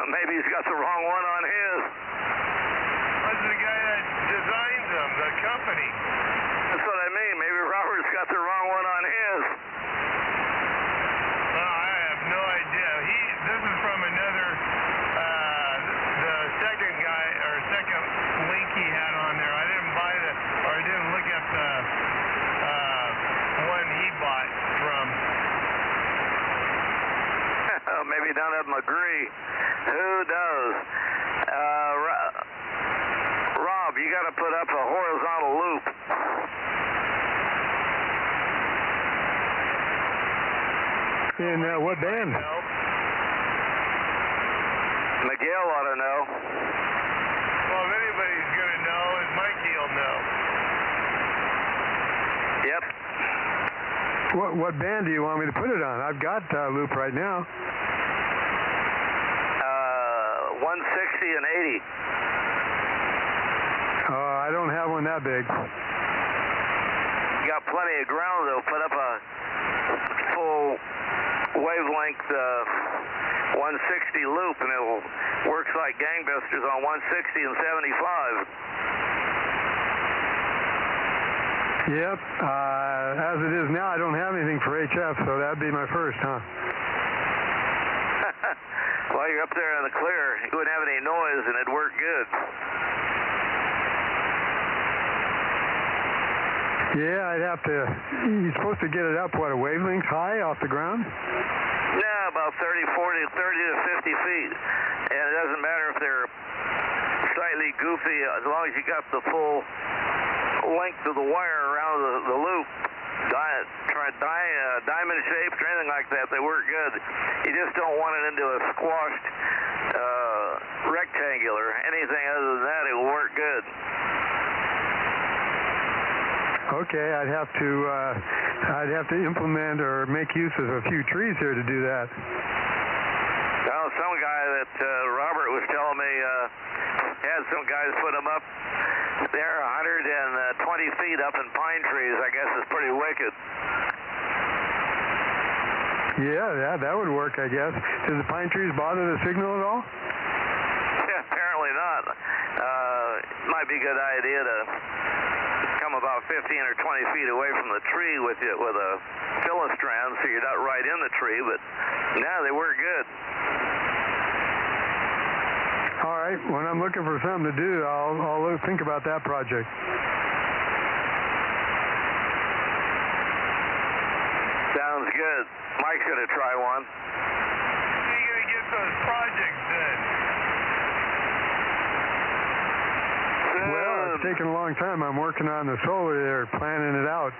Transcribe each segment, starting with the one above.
Maybe he's got the wrong one on his. That's the guy that designs them, the company. That's what I mean. Maybe Robert's got the wrong one on his. I have no idea. This is from another, the second guy, or second link he had on there. I didn't buy I didn't look at the one he bought from. Maybe none of them agree. Who does? Rob, you got to put up a horizontal loop. In what band? Miguel ought to know. Well, if anybody's going to know, is Mikey'll know. Yep. What band do you want me to put it on? I've got loop right now. 160 and 80. I don't have one that big. You got plenty of ground, though. Put up a full wavelength 160 loop, and it'll works like gangbusters on 160 and 75. Yep. As it is now, I don't have anything for HF, so that'd be my first, huh? Well, you're up there in the clear. You wouldn't have any noise, and it'd work good. Yeah, I'd have to. You're supposed to get it up, what, a wavelength high off the ground? Yeah, about 30 to 50 feet. And it doesn't matter if they're slightly goofy, as long as you got the full length of the wire around the loop. Diamond shaped or anything like that, they work good. You just don't want it into a squashed rectangular. Anything other than that, it will work good. Okay, I'd have to implement or make use of a few trees here to do that. Well, some guy that Robert was telling me had some guys put them up there 120 feet up in pine trees. I guess it's pretty wicked. Yeah, that would work, I guess. Does the pine trees bother the signal at all? Yeah, apparently not. Might be a good idea to come about 15 or 20 feet away from the tree with a filostrand, so you're not right in the tree. But now they work good. All right. When I'm looking for something to do, I'll think about that project. Sounds good. Mike's going to try one. When are you going to get those projects done? Well, it's taken a long time. I'm working on the solar there, planning it out,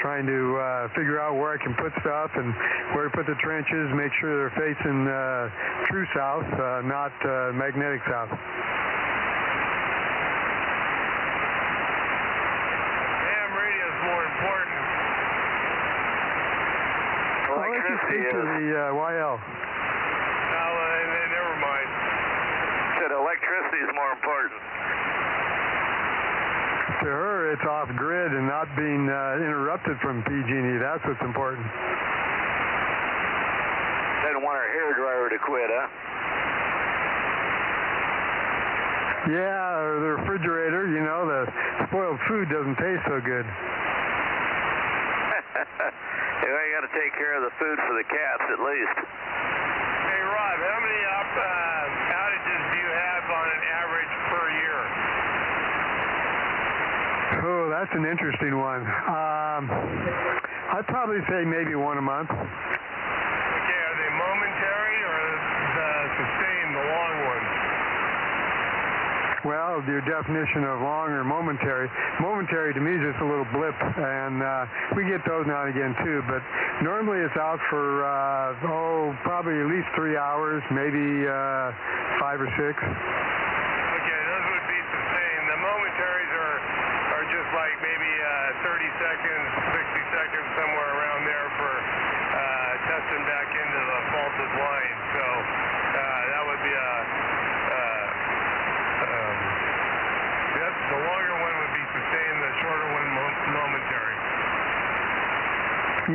trying to figure out where I can put stuff and where to put the trenches, make sure they're facing true south, not magnetic south. Ham radio is more important. I'll let you speak to the YL. Never mind. Said electricity is more important. To her, it's off grid and not being interrupted from PG&E. That's what's important. Didn't want her hairdryer to quit, huh? Yeah, or the refrigerator. You know, the spoiled food doesn't taste so good. You got to take care of the food for the cats at least. Hey, Rob, how many outages do you have on an average per year? Oh, that's an interesting one. I'd probably say maybe one a month. Okay, are they momentary or sustained, the long ones? Well, your definition of long or momentary. Momentary to me is just a little blip, and we get those now and again too, but normally it's out for, probably at least 3 hours, maybe 5 or 6. Okay, those would be sustained. The momentaries are just like maybe 30 seconds, 60 seconds, somewhere around there for testing back into the faulted line. So that would be the longer one would be sustained, the shorter one momentary.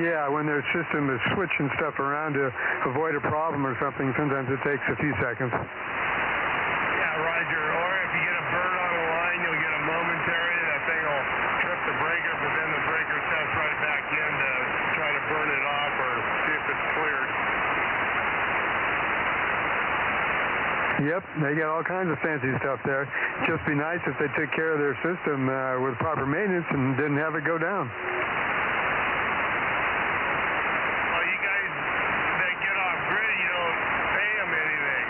Yeah, when their system is switching stuff around to avoid a problem or something, sometimes it takes a few seconds. Yeah, Roger. Or if you get a bird on the line, you'll get a momentary. That thing will trip the breaker, but then the breaker sets right back in to try to burn it off or see if it's cleared. Yep, they got all kinds of fancy stuff there. Just be nice if they took care of their system with proper maintenance and didn't have it go down. Well, you guys that get off grid, you don't pay them anything.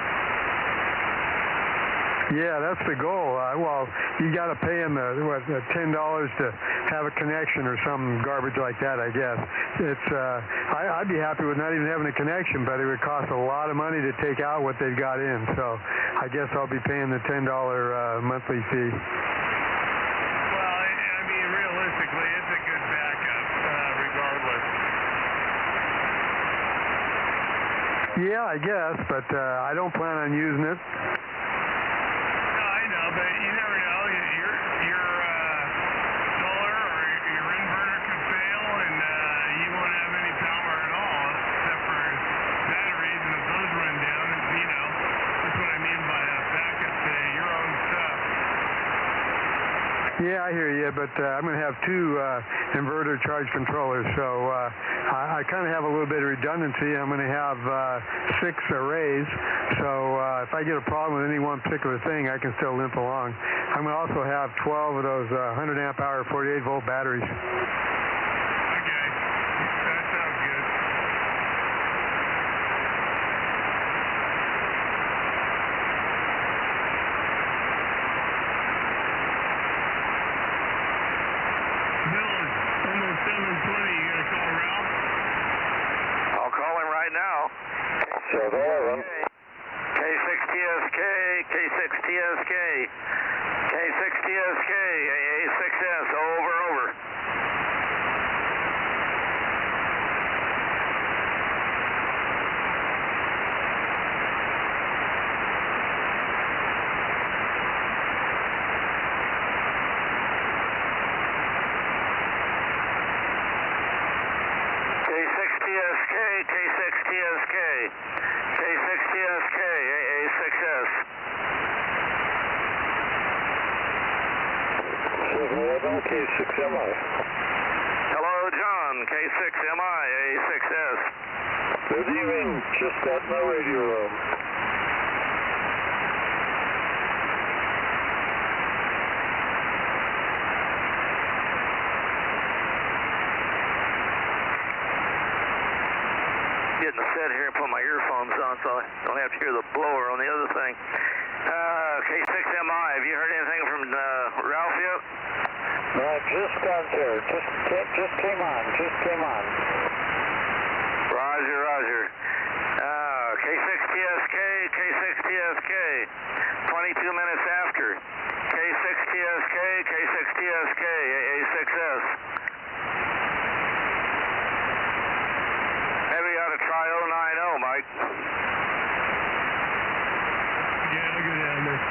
Yeah, that's the goal. Well, you got to pay them $10 to have a connection or some garbage like that, I guess. It's I'd be happy with not even having a connection, but it would cost a lot of money to take out what they've got in. So I guess I'll be paying the $10 monthly fee. Well, I mean, realistically, it's a good backup, regardless. Yeah, I guess, but I don't plan on using it. But you never know. Your solar or your inverter could fail, and you won't have any power at all, except for batteries. And if those run down, that's what I mean by a backup to your own stuff. Yeah, I hear you, but I'm going to have two inverter charge controllers, so I kind of have a little bit of redundancy. I'm going to have 6 arrays, so if I get a problem with any one particular thing, I can still limp along. I'm going to also have 12 of those 100 amp hour 48 volt batteries. Okay, that sounds good. Bill, it's almost 7:20. You gonna call Ralph? I'll call him right now. K6TSK, K6TSK, K6TSK, AA6S, over. K6TSK, K6TSK, K6TSK, AA6S. 711, K6MI. Hello, John, K6MI, AA6S. Good evening, just got in my radio room. Getting set here and put my earphones on so I don't have to hear the blower on the other thing. K6MI, have you heard anything from Ralph yet? No, I just got there. Just came on. Roger. K6TSK, K6TSK, 22 minutes after. K6TSK, K6TSK, AA6S. Maybe you ought to try 090, Mike. Yeah, I'll go down there.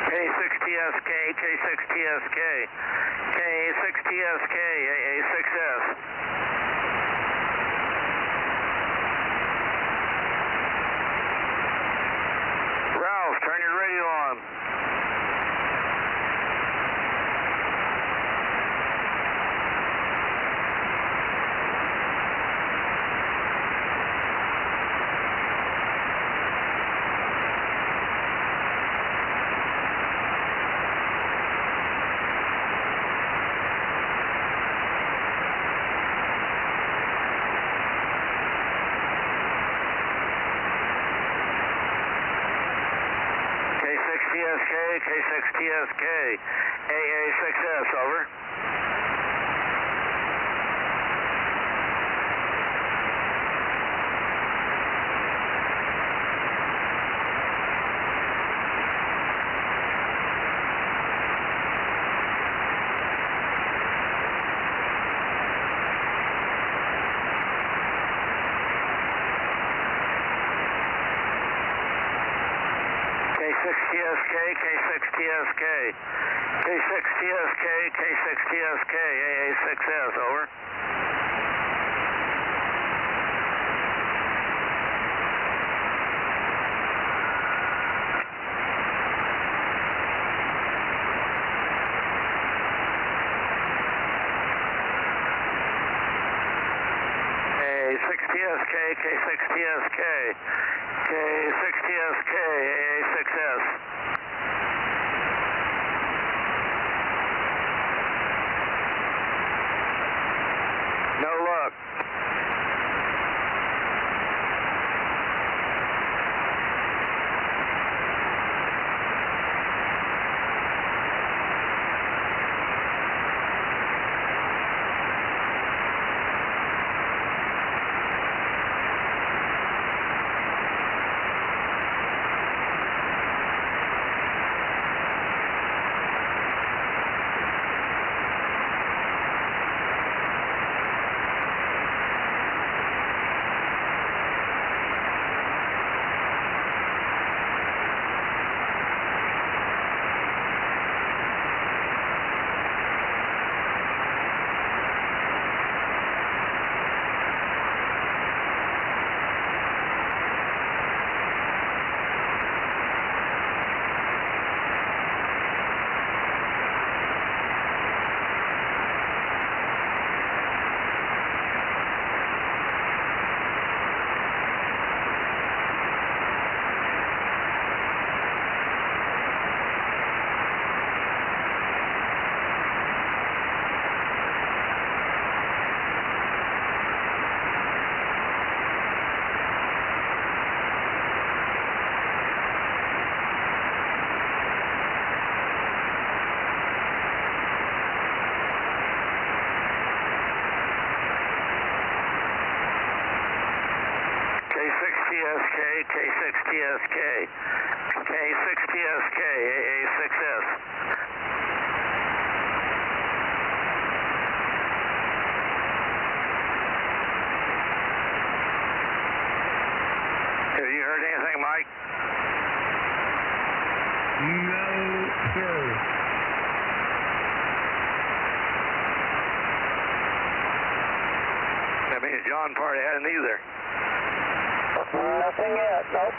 K6TSK, K6TSK, K6TSK, AA6S. Ralph, turn your radio on. A6S, over. K6TSK, K6TSK, K6TSK, K6TSK, AA6S, over. K6TSK, K6TSK, K6TSK, AA6S. No luck. K6TSK, K6TSK, K6TSK, AA6S. Have you heard anything, Mike? No, sir. That means John Party hadn't either. Nothing yet, nope.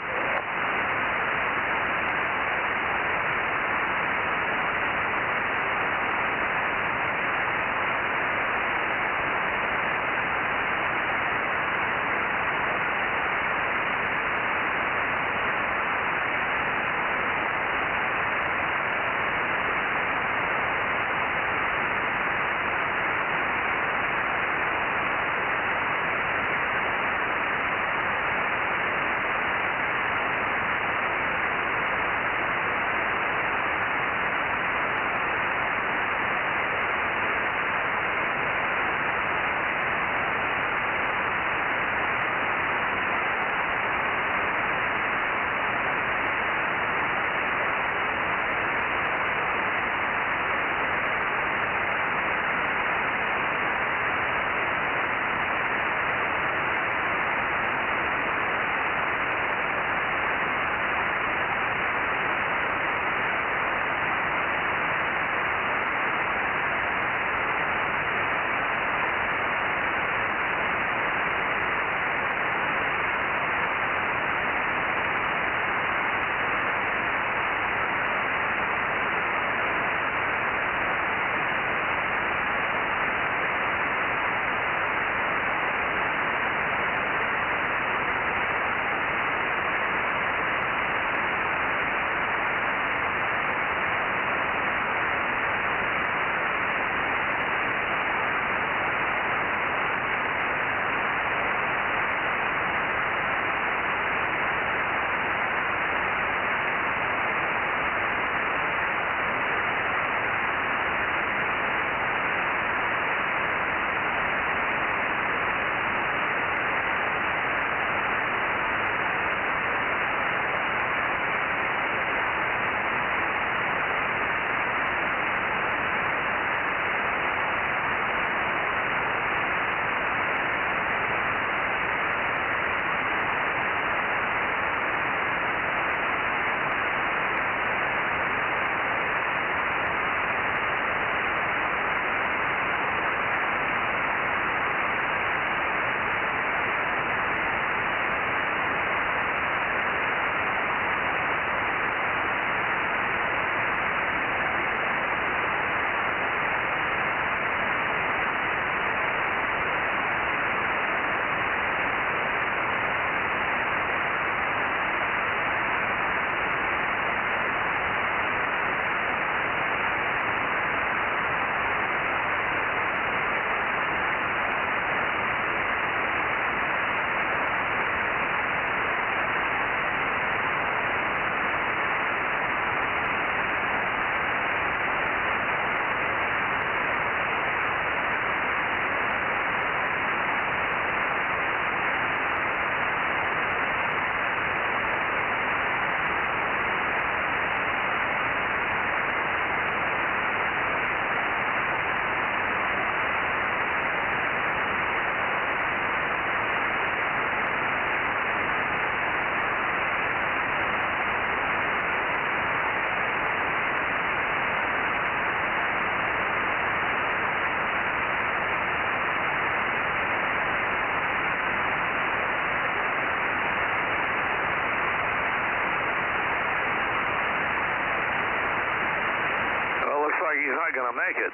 going to make it.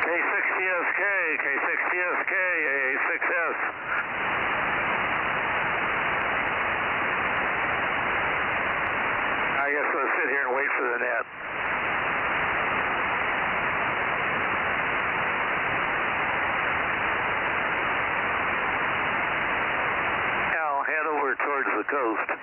K6TSK, K6TSK, AA6S. I guess we'll sit here and wait for the net. Now head over towards the coast.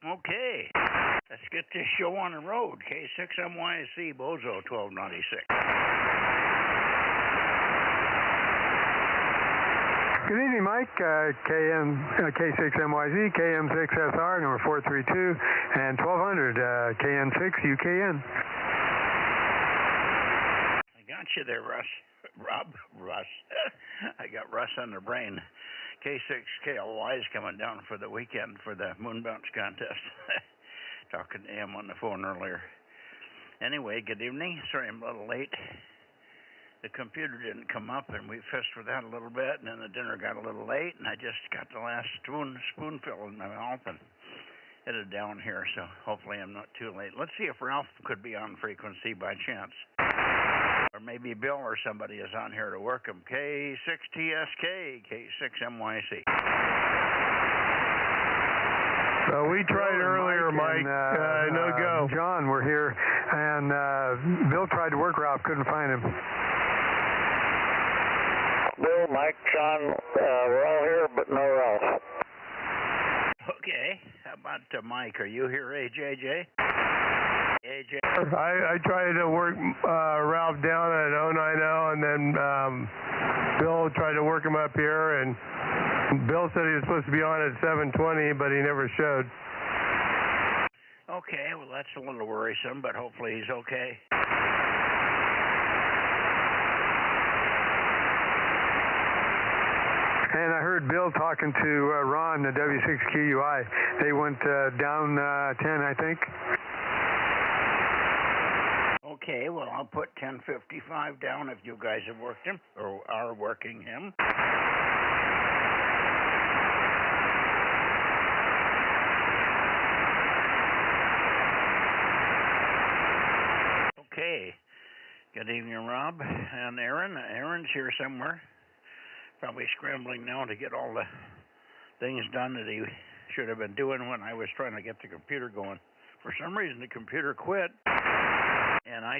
Okay. Let's get this show on the road. K6MYC, Bozo, 1296. Good evening, Mike. K6MYZ, KM6SR, number 432, and 1200, KN6, UKN. I got you there, Russ. Russ. I got Russ on the brain. K6KLY is coming down for the weekend for the moon bounce contest. Talking to him on the phone earlier. Anyway, good evening. Sorry I'm a little late. The computer didn't come up, and we fished with that a little bit, and then the dinner got a little late, and I just got the last spoonful in my mouth and headed down here, so hopefully I'm not too late. Let's see if Ralph could be on frequency by chance. Or maybe Bill or somebody is on here to work him. K6TSK, K6MYC. We tried earlier, Mike. No go. John, we're here, and Bill tried to work Ralph, couldn't find him. Bill, Mike, John, we're all here, but no Ralph. Okay. How about Mike? Are you here, AJJ? AJ? I tried to work Ralph down at 090, and then Bill tried to work him up here, and Bill said he was supposed to be on at 7:20, but he never showed. Okay, well, that's a little worrisome, but hopefully he's okay. And I heard Bill talking to Ron, the W6QUI. They went down 10, I think. Okay, well, I'll put 1055 down if you guys have worked him, or are working him. Okay. Good evening, Rob and Aaron. Aaron's here somewhere. Probably scrambling now to get all the things done that he should have been doing when I was trying to get the computer going. For some reason, the computer quit, and I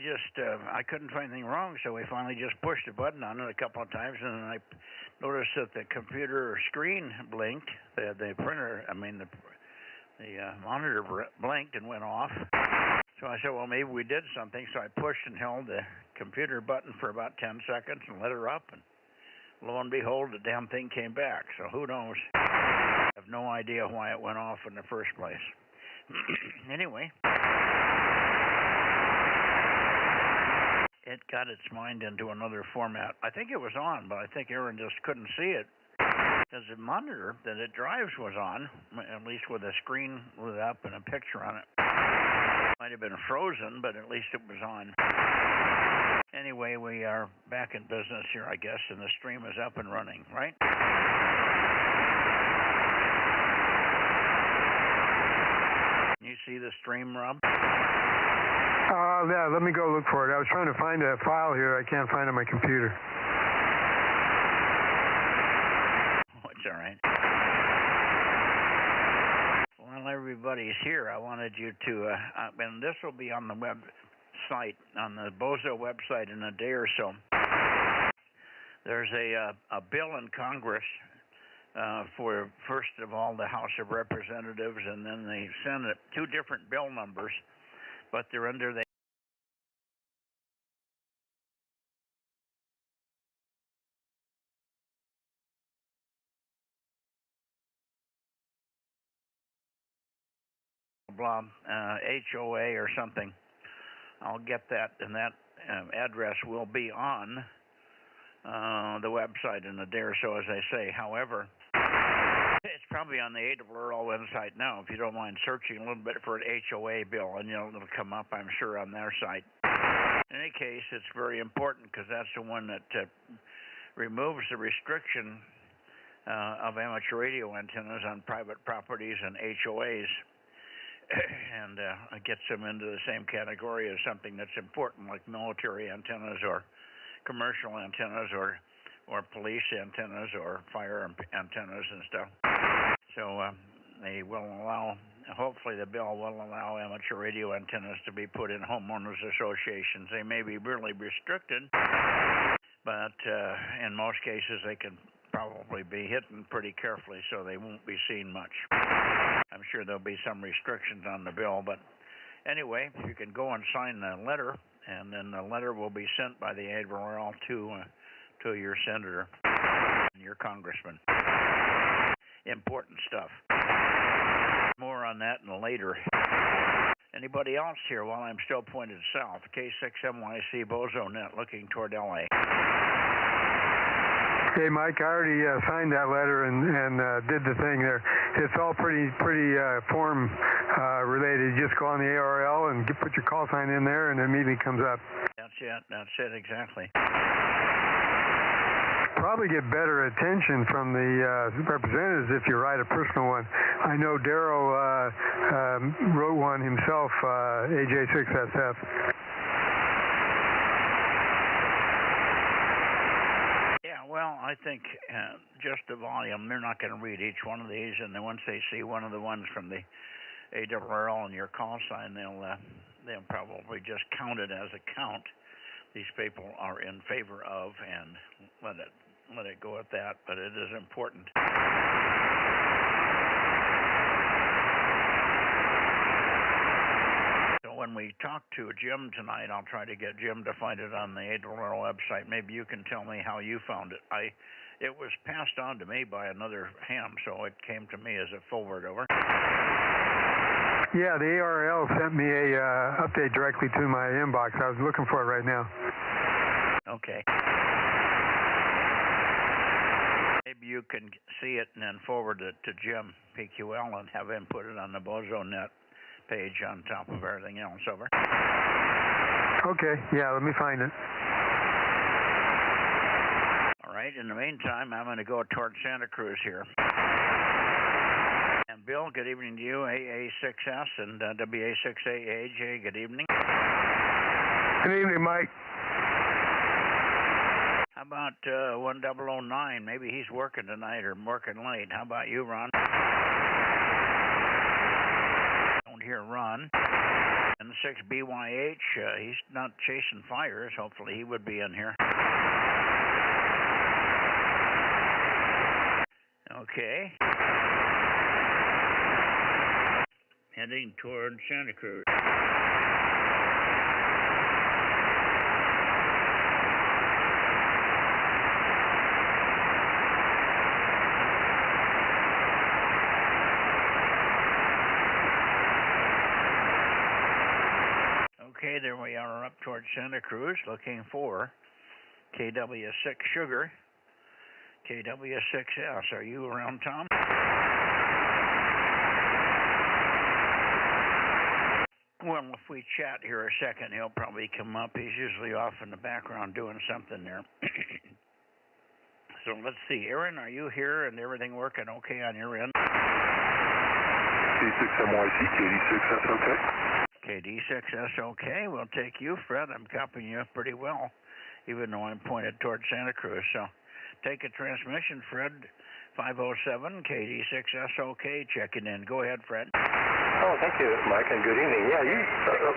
couldn't find anything wrong, so we finally just pushed the button on it a couple of times, and then I noticed that the computer screen blinked. The monitor blinked and went off. So I said, well, maybe we did something. So I pushed and held the computer button for about 10 seconds and let her up. And lo and behold, the damn thing came back. So who knows? I have no idea why it went off in the first place. Anyway, it got its mind into another format. I think it was on, but I think Aaron just couldn't see it. Because the monitor that it drives was on, at least with a screen lit up and a picture on it. Might have been frozen, but at least it was on. Anyway, we are back in business here, I guess, and the stream is up and running, right? You see the stream, Rob? Yeah, let me go look for it. I was trying to find a file here. I can't find it on my computer. Oh, it's all right. While everybody's here, I wanted you to, and this will be on the website, on the Bozo website in a day or so. There's a bill in Congress for, first of all, the House of Representatives, and then the Senate, two different bill numbers, but they're under the blah, HOA or something. I'll get that, and that address will be on the website in a day or so, as I say. However, it's probably on the ARRL website now, if you don't mind searching a little bit for an HOA bill, and it'll come up, I'm sure, on their site. In any case, it's very important because that's the one that removes the restriction of amateur radio antennas on private properties and HOAs. And gets them into the same category as something that's important, like military antennas or commercial antennas or police antennas or fire antennas and stuff. So they will allow, hopefully the bill will allow amateur radio antennas to be put in homeowners associations. They may be really restricted, but in most cases they can probably be hidden pretty carefully, so they won't be seen much. I'm sure there'll be some restrictions on the bill, but Anyway, you can go and sign the letter, and then the letter will be sent by the Admiral to your senator and your congressman. Important stuff. More on that later. Anybody else here while I'm still pointed south? K6MYC Bozo Net looking toward LA. Hey, Mike, I already signed that letter and did the thing there. It's all pretty form related. You just go on the ARL and put your call sign in there, and it immediately comes up. That's it, exactly. Probably get better attention from the representatives if you write a personal one. I know Darryl wrote one himself, AJ6SF. Well, I think just the volume, they're not going to read each one of these, and then once they see one of the ones from the ARRL on your call sign, they'll probably just count it as a count. These people are in favor of, and let it go at that, but it is important. When we talk to Jim tonight, I'll try to get Jim to find it on the ARRL website. Maybe you can tell me how you found it. It was passed on to me by another ham, so it came to me as a forward over. Yeah, the ARRL sent me a update directly to my inbox. I was looking for it right now. Okay. Maybe you can see it and then forward it to Jim PQL and have him put it on the Bozo Net page on top of everything else. Over. Okay, yeah, let me find it. All right, in the meantime, I'm going to go towards Santa Cruz here. And Bill, good evening to you, AA6S and WA6AAJ, good evening. Good evening, Mike. How about 1009? Maybe he's working tonight or working late. How about you, Ron? Here, Ron. And the 6BYH, he's not chasing fires. Hopefully he would be in here. Okay. Heading toward Santa Cruz. Okay, there we are up towards Santa Cruz, looking for KW6 Sugar, KW6S. Are you around, Tom? Well, if we chat here a second, he'll probably come up. He's usually off in the background doing something there. So let's see. Aaron, are you here and everything working okay on your end? K6MYC, KD6S okay. KD6S okay. We'll take you, Fred. I'm copying you pretty well, even though I'm pointed towards Santa Cruz. So take a transmission, Fred. 507, KD6S okay. Checking in. Go ahead, Fred. Oh, thank you, Mike, and good evening. Yeah, you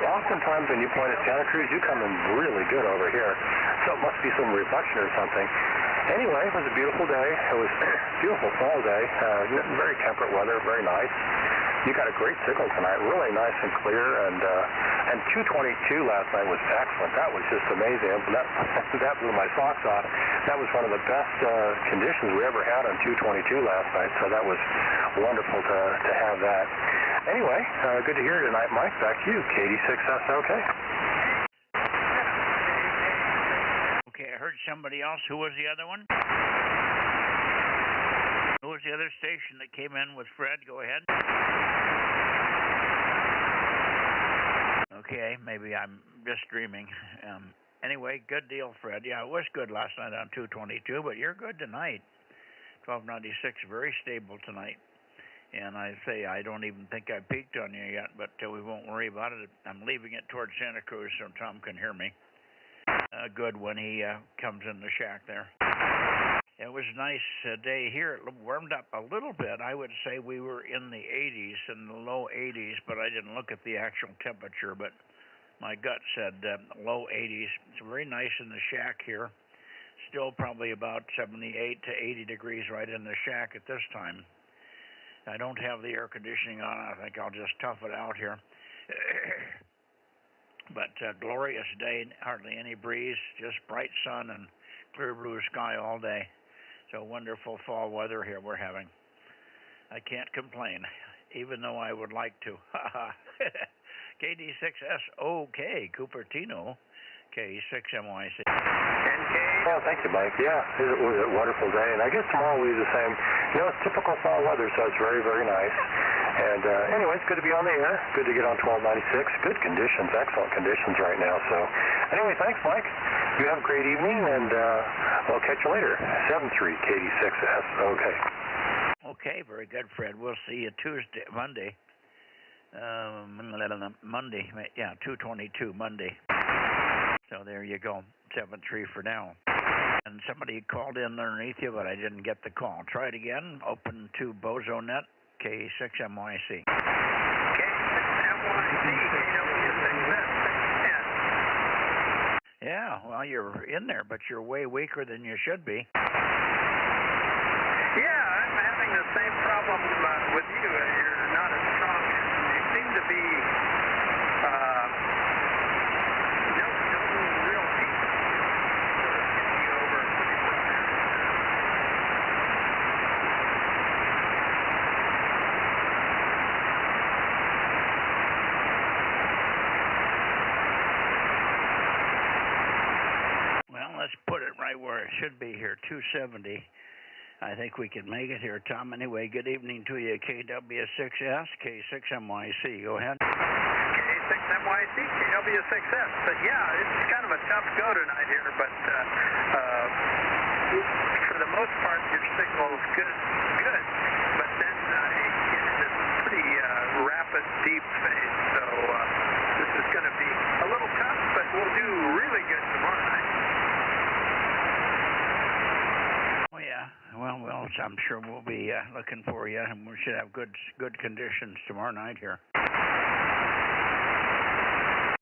oftentimes when you point at Santa Cruz, you come in really good over here. So it must be some reflection or something. Anyway, it was a beautiful day. It was a beautiful fall day. Very temperate weather, very nice. You got a great signal tonight, really nice and clear, and 222 last night was excellent. That was just amazing. That blew my socks off. That was one of the best conditions we ever had on 222 last night, so that was wonderful to have that. Anyway, good to hear you tonight, Mike. Back to you, KD6S, okay. Okay, I heard somebody else. Who was the other one? Who was the other station that came in with Fred? Go ahead. Okay, maybe I'm just dreaming. Anyway, good deal, Fred. Yeah, it was good last night on 222, but you're good tonight. 1296, very stable tonight. And I say I don't even think I peaked on you yet, but we won't worry about it. I'm leaving it towards Santa Cruz so Tom can hear me. Good when he comes in the shack there. It was a nice day here. It warmed up a little bit. I would say we were in the 80s, in the low 80s, but I didn't look at the actual temperature, but my gut said low 80s. It's very nice in the shack here. Still probably about 78 to 80 degrees right in the shack at this time. I don't have the air conditioning on. I think I'll just tough it out here. But glorious day, hardly any breeze, just bright sun and clear blue sky all day. So wonderful fall weather here we're having. I can't complain, even though I would like to. KD6S, Cupertino, K6MYC. Well, thank you, Mike. Yeah, it was a wonderful day, and I guess tomorrow will be the same. You know, it's typical fall weather, so it's very, very nice. And anyway, it's good to be on the air. Good to get on 1296. Good conditions, excellent conditions right now. So anyway, thanks, Mike. You have a great evening, and we'll catch you later. 73 KD6S. Okay. Okay, very good, Fred. We'll see you Monday. Monday, yeah, 222 Monday. So there you go, 7-3 for now. And somebody called in underneath you, but I didn't get the call. Try it again. Open to Bozo Net, K6MYC. K6MYC, KW6S. Yeah, well, you're in there, but you're way weaker than you should be. Yeah, I'm having the same problem with you. You're not as strong. You seem to be no real heat. Sort of getting you over pretty quick. Well, let's put it right where it should be here, 270. I think we can make it here, Tom. Anyway, good evening to you, KW6S, K6MYC. Go ahead. K6MYC, KW6S. But yeah, it's kind of a tough go tonight here, but for the most part, your signal is good. But then you get into pretty rapid, deep phase. So this is going to be a little tough, but we'll do really good tomorrow night. Oh, yeah. Well, I'm sure we'll be looking for you, and we should have good conditions tomorrow night here.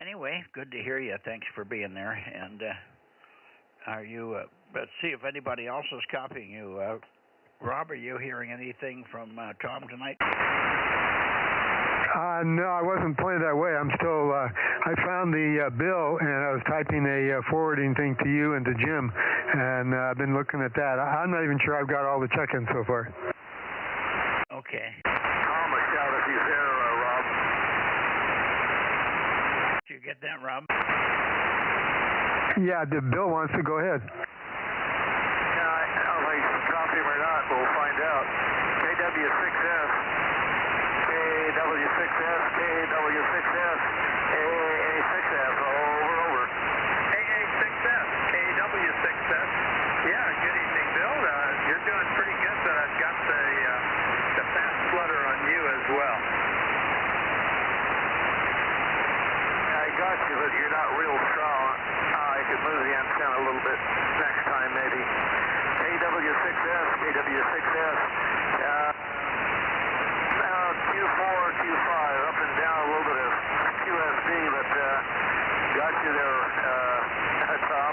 Anyway, good to hear you. Thanks for being there. And are you? Let's see if anybody else is copying you. Rob, are you hearing anything from Tom tonight? No, I wasn't pointed that way. I'm still, I found the bill, and I was typing a forwarding thing to you and to Jim, and I've been looking at that. I'm not even sure I've got all the check-ins so far. Okay. Tom, a shout if he's there, Rob. Did you get that, Rob? Yeah, the bill wants to go ahead. Yeah, I don't know if I can copy him or not, but we'll find out. KW6S. KW6S, KW6S, AA6S, over. AA6S, KW6S. Yeah, good evening, Bill. You're doing pretty good, but I've got the fast flutter on you as well. I got you, but you're not real strong. I could move the antenna a little bit next time, maybe. KW6S, KW6S. Q4, Q5, up and down a little bit of QSD, but got you there, Tom.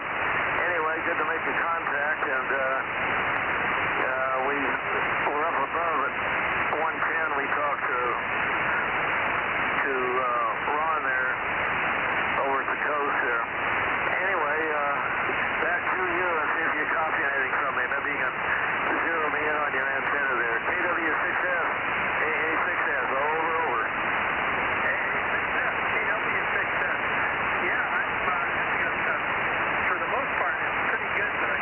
Anyway, good to make the contact, and we're up above at 110. We talked to Ron there over at the coast there. Anyway, back to you and see if you copy anything from me. Maybe you can zero me in on your antenna there. KW6S. AA6S, over. AA6S, KW6S. Yeah, I'm for the most part, it's pretty good, but I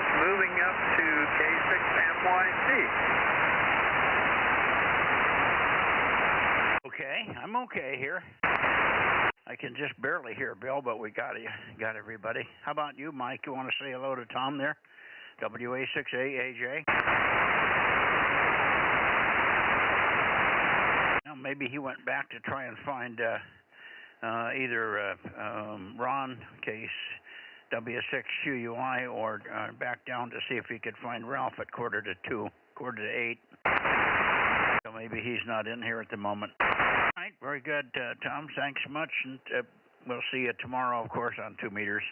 us moving up to K6MYC. Okay, I'm okay here. I can just barely hear Bill, but we got everybody. How about you, Mike? You want to say hello to Tom there? WA6AAJ. Now maybe he went back to try and find either Ron, case W6QUI, or back down to see if he could find Ralph at 7:45. So maybe he's not in here at the moment. All right, very good, Tom. Thanks much, and we'll see you tomorrow, of course, on 2 meters.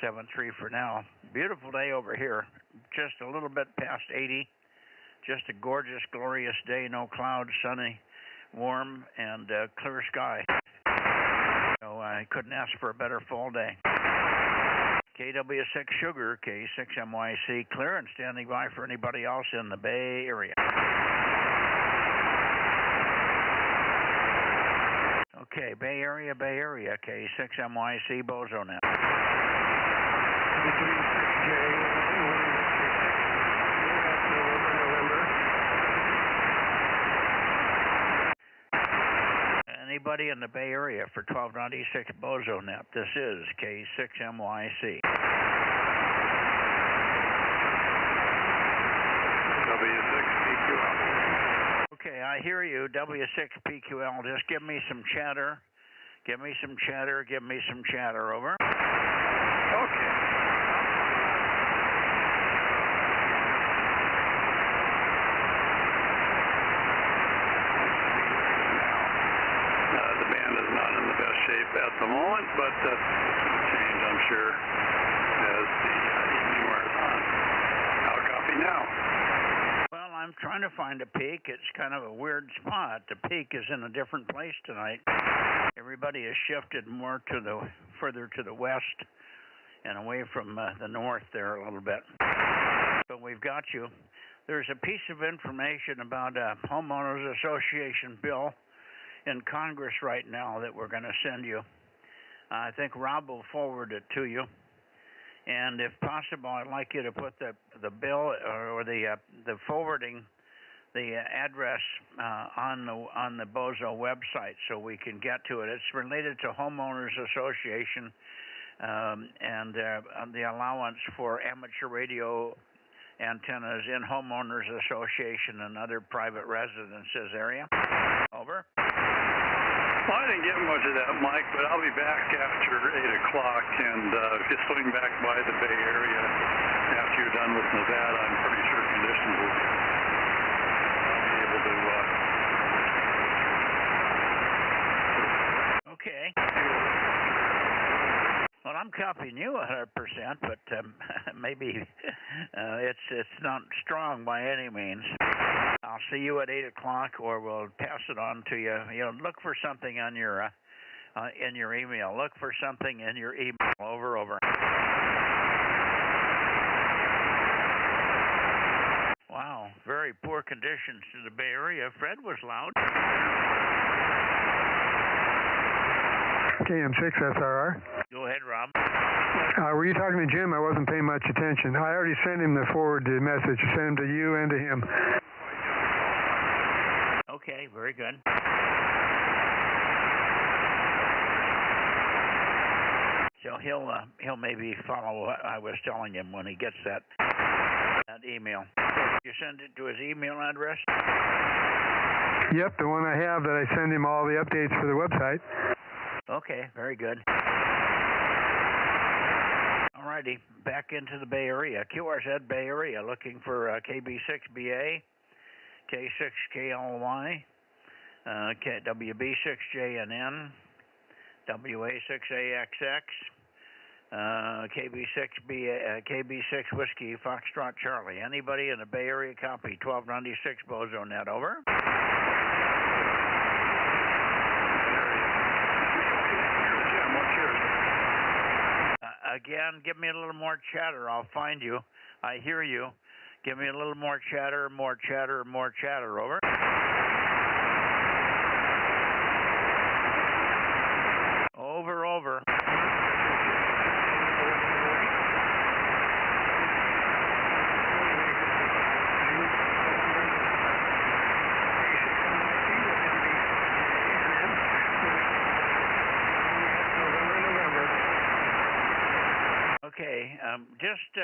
7.3 for now. Beautiful day over here. Just a little bit past 80. Just a gorgeous, glorious day. No clouds, sunny, warm, and clear sky. So I couldn't ask for a better fall day. KW6 Sugar, K6MYC, clear and standing by for anybody else in the Bay Area. Okay, Bay Area, K6MYC, Bozo Net. Anybody in the Bay Area for 1296 Bozo Net. This is K6MYC. W6PQL. Okay, I hear you, W6PQL. Just give me some chatter. Give me some chatter, over. Okay. The band is not in the best shape at the moment, but that's going to change, I'm sure, as the evening wears on. I'll copy now. Well, I'm trying to find a peak. It's kind of a weird spot. The peak is in a different place tonight. Everybody has shifted more to the further to the west and away from the north there a little bit. So we've got you. There's a piece of information about a homeowners association bill in Congress right now that we're going to send you. I think Rob will forward it to you. And if possible, I'd like you to put the bill or the forwarding, the address on the Bozo website so we can get to it. It's related to homeowners association and the allowance for amateur radio antennas in homeowners association and other private residences area. Over. Well, I didn't get much of that, Mike, but I'll be back after 8 o'clock, and if you swing back by the Bay Area after you're done with Nevada, I'm pretty sure conditions will be. I'll be able to. Okay. Well, I'm copying you 100%, but maybe it's not strong by any means. I'll see you at 8 o'clock, or we'll pass it on to you. You know, look for something on your in your email. Look for something in your email. Over. Wow, very poor conditions in the Bay Area. Fred was loud. KM6 SRR. Go ahead, Rob. Were you talking to Jim? I wasn't paying much attention. I already sent him the forwarded message. Sent him to you and to him. Okay, very good. So he'll maybe follow what I was telling him when he gets that email. You send it to his email address? Yep, the one I have that I send him all the updates for the website. Okay, very good. Alrighty, back into the Bay Area. QRZ Bay Area, looking for KB6BA, K6KLY, WB6JNN, WA6AXX, KB6 Whiskey Foxtrot Charlie. Anybody in the Bay Area copy? 1296 Bozo Net, over. Again, give me a little more chatter. I'll find you. I hear you. Give me a little more chatter, more chatter, over. Over. Just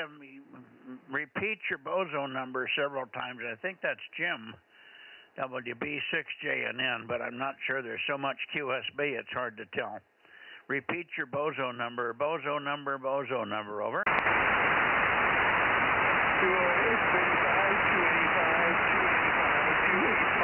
repeat your bozo number several times. I think that's Jim, WB6JNN, but I'm not sure. There's so much QSB, it's hard to tell. Repeat your bozo number, bozo number, bozo number. Over. 285, 285, 285, 285.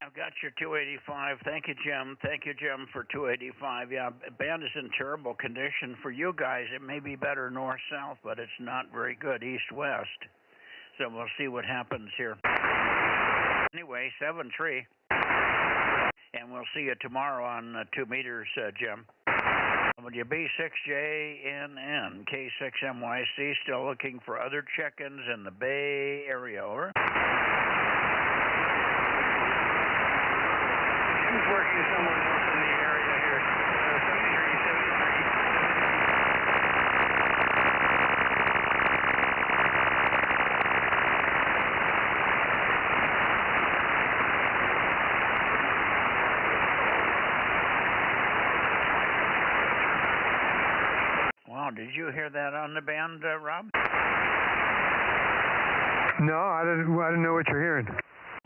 I've got your 285. Thank you, Jim. Thank you, Jim, for 285. Yeah, band is in terrible condition. For you guys, it may be better north-south, but it's not very good east-west. So we'll see what happens here. Anyway, 7-3. And we'll see you tomorrow on 2 meters, Jim. WB6JNN, K6MYC, still looking for other check-ins in the Bay Area. Over. Who's working somewhere else in the area here? 73, 73. Wow, did you hear that on the band, Rob? No, I didn't know what you're hearing.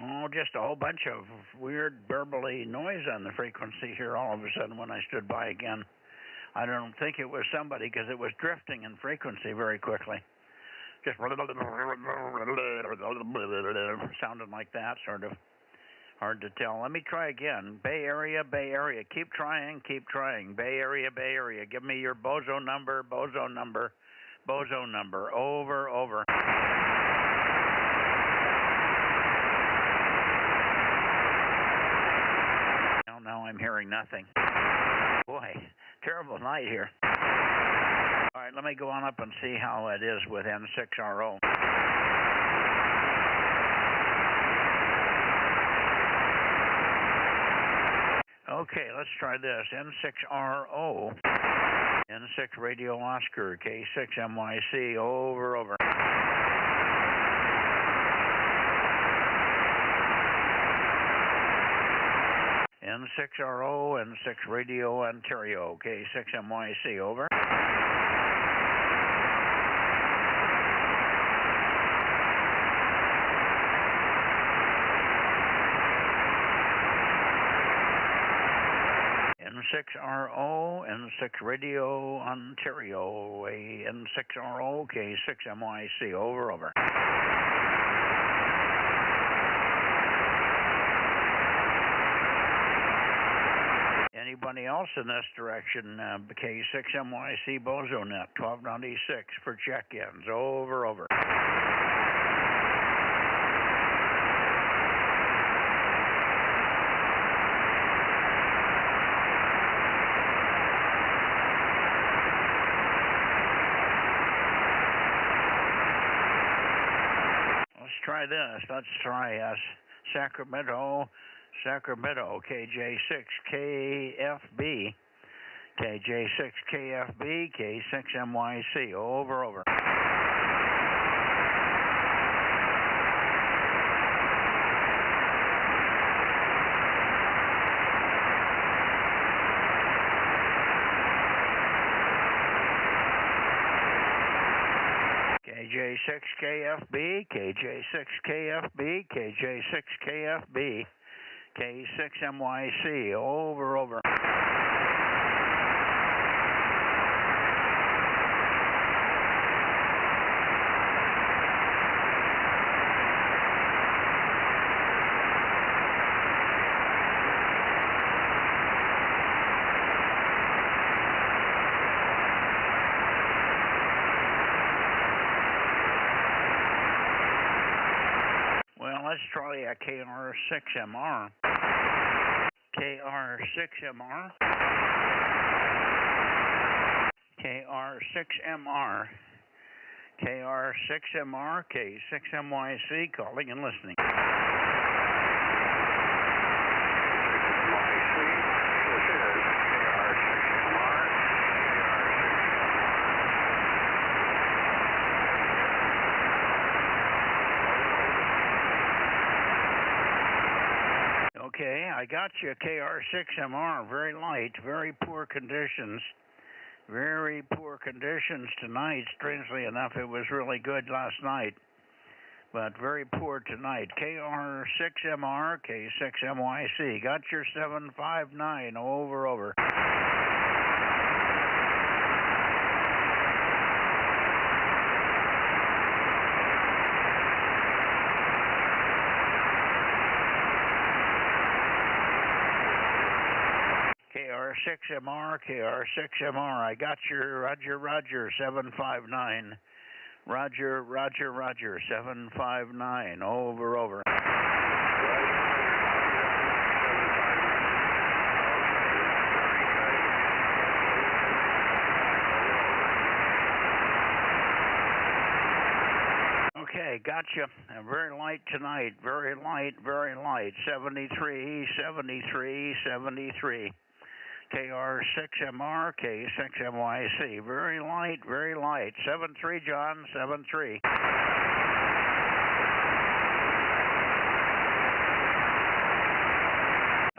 Oh, just a whole bunch of weird burbly noise on the frequency here all of a sudden when I stood by again. I don't think it was somebody because it was drifting in frequency very quickly. Just sounded like that, sort of. Hard to tell. Let me try again. Bay Area, Bay Area. Keep trying, keep trying. Bay Area, Bay Area. Give me your bozo number, bozo number, bozo number. Over, over. Now I'm hearing nothing. Boy, terrible night here. All right, let me go on up and see how it is with N6RO. Okay, let's try this. N6RO. N6 Radio Oscar, K6MYC, over, over. N6RO, N6 Radio Ontario, K6MYC, over. N6RO, N6 Radio Ontario, N6RO, K6MYC, over, over. Anybody else in this direction? K6MYC Bozo Net, 1296 for check-ins, over, over. Try this. Let's try Sacramento, KJ6KFB, KJ6KFB, K6MYC, over, over. KJ6KFB, KJ6KFB, KJ6KFB, K6MYC, over, over. Let's try a KR6MR. KR6MR. KR6MR. KR6MR. K6MYC, calling and listening. I got you, KR6MR, very light, very poor conditions. Very poor conditions tonight. Strangely enough, it was really good last night, but very poor tonight. KR6MR, K6MYC. Got your 759, over. KR6MR, KR6MR, I got your Roger, 759. Roger, 759, over. Okay, gotcha. Very light tonight, very light. 73. KR6MR, K6MYC. Very light. 73, John, 73.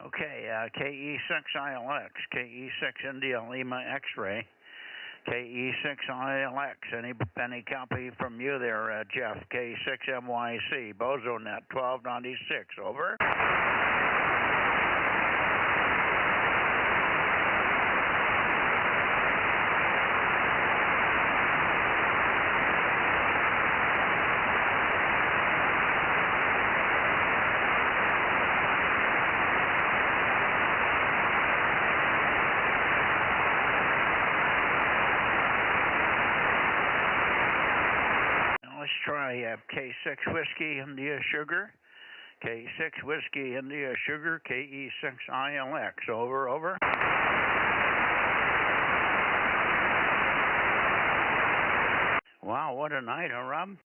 Okay, KE6ILX, KE6 India Lima X-ray. KE6ILX, any copy from you there, Jeff? K6MYC, Bozo Net, 1296, over. Let's try K6 Whiskey India Sugar. K6 Whiskey India Sugar, KE6ILX. Over. Wow, what a night, huh, Rob?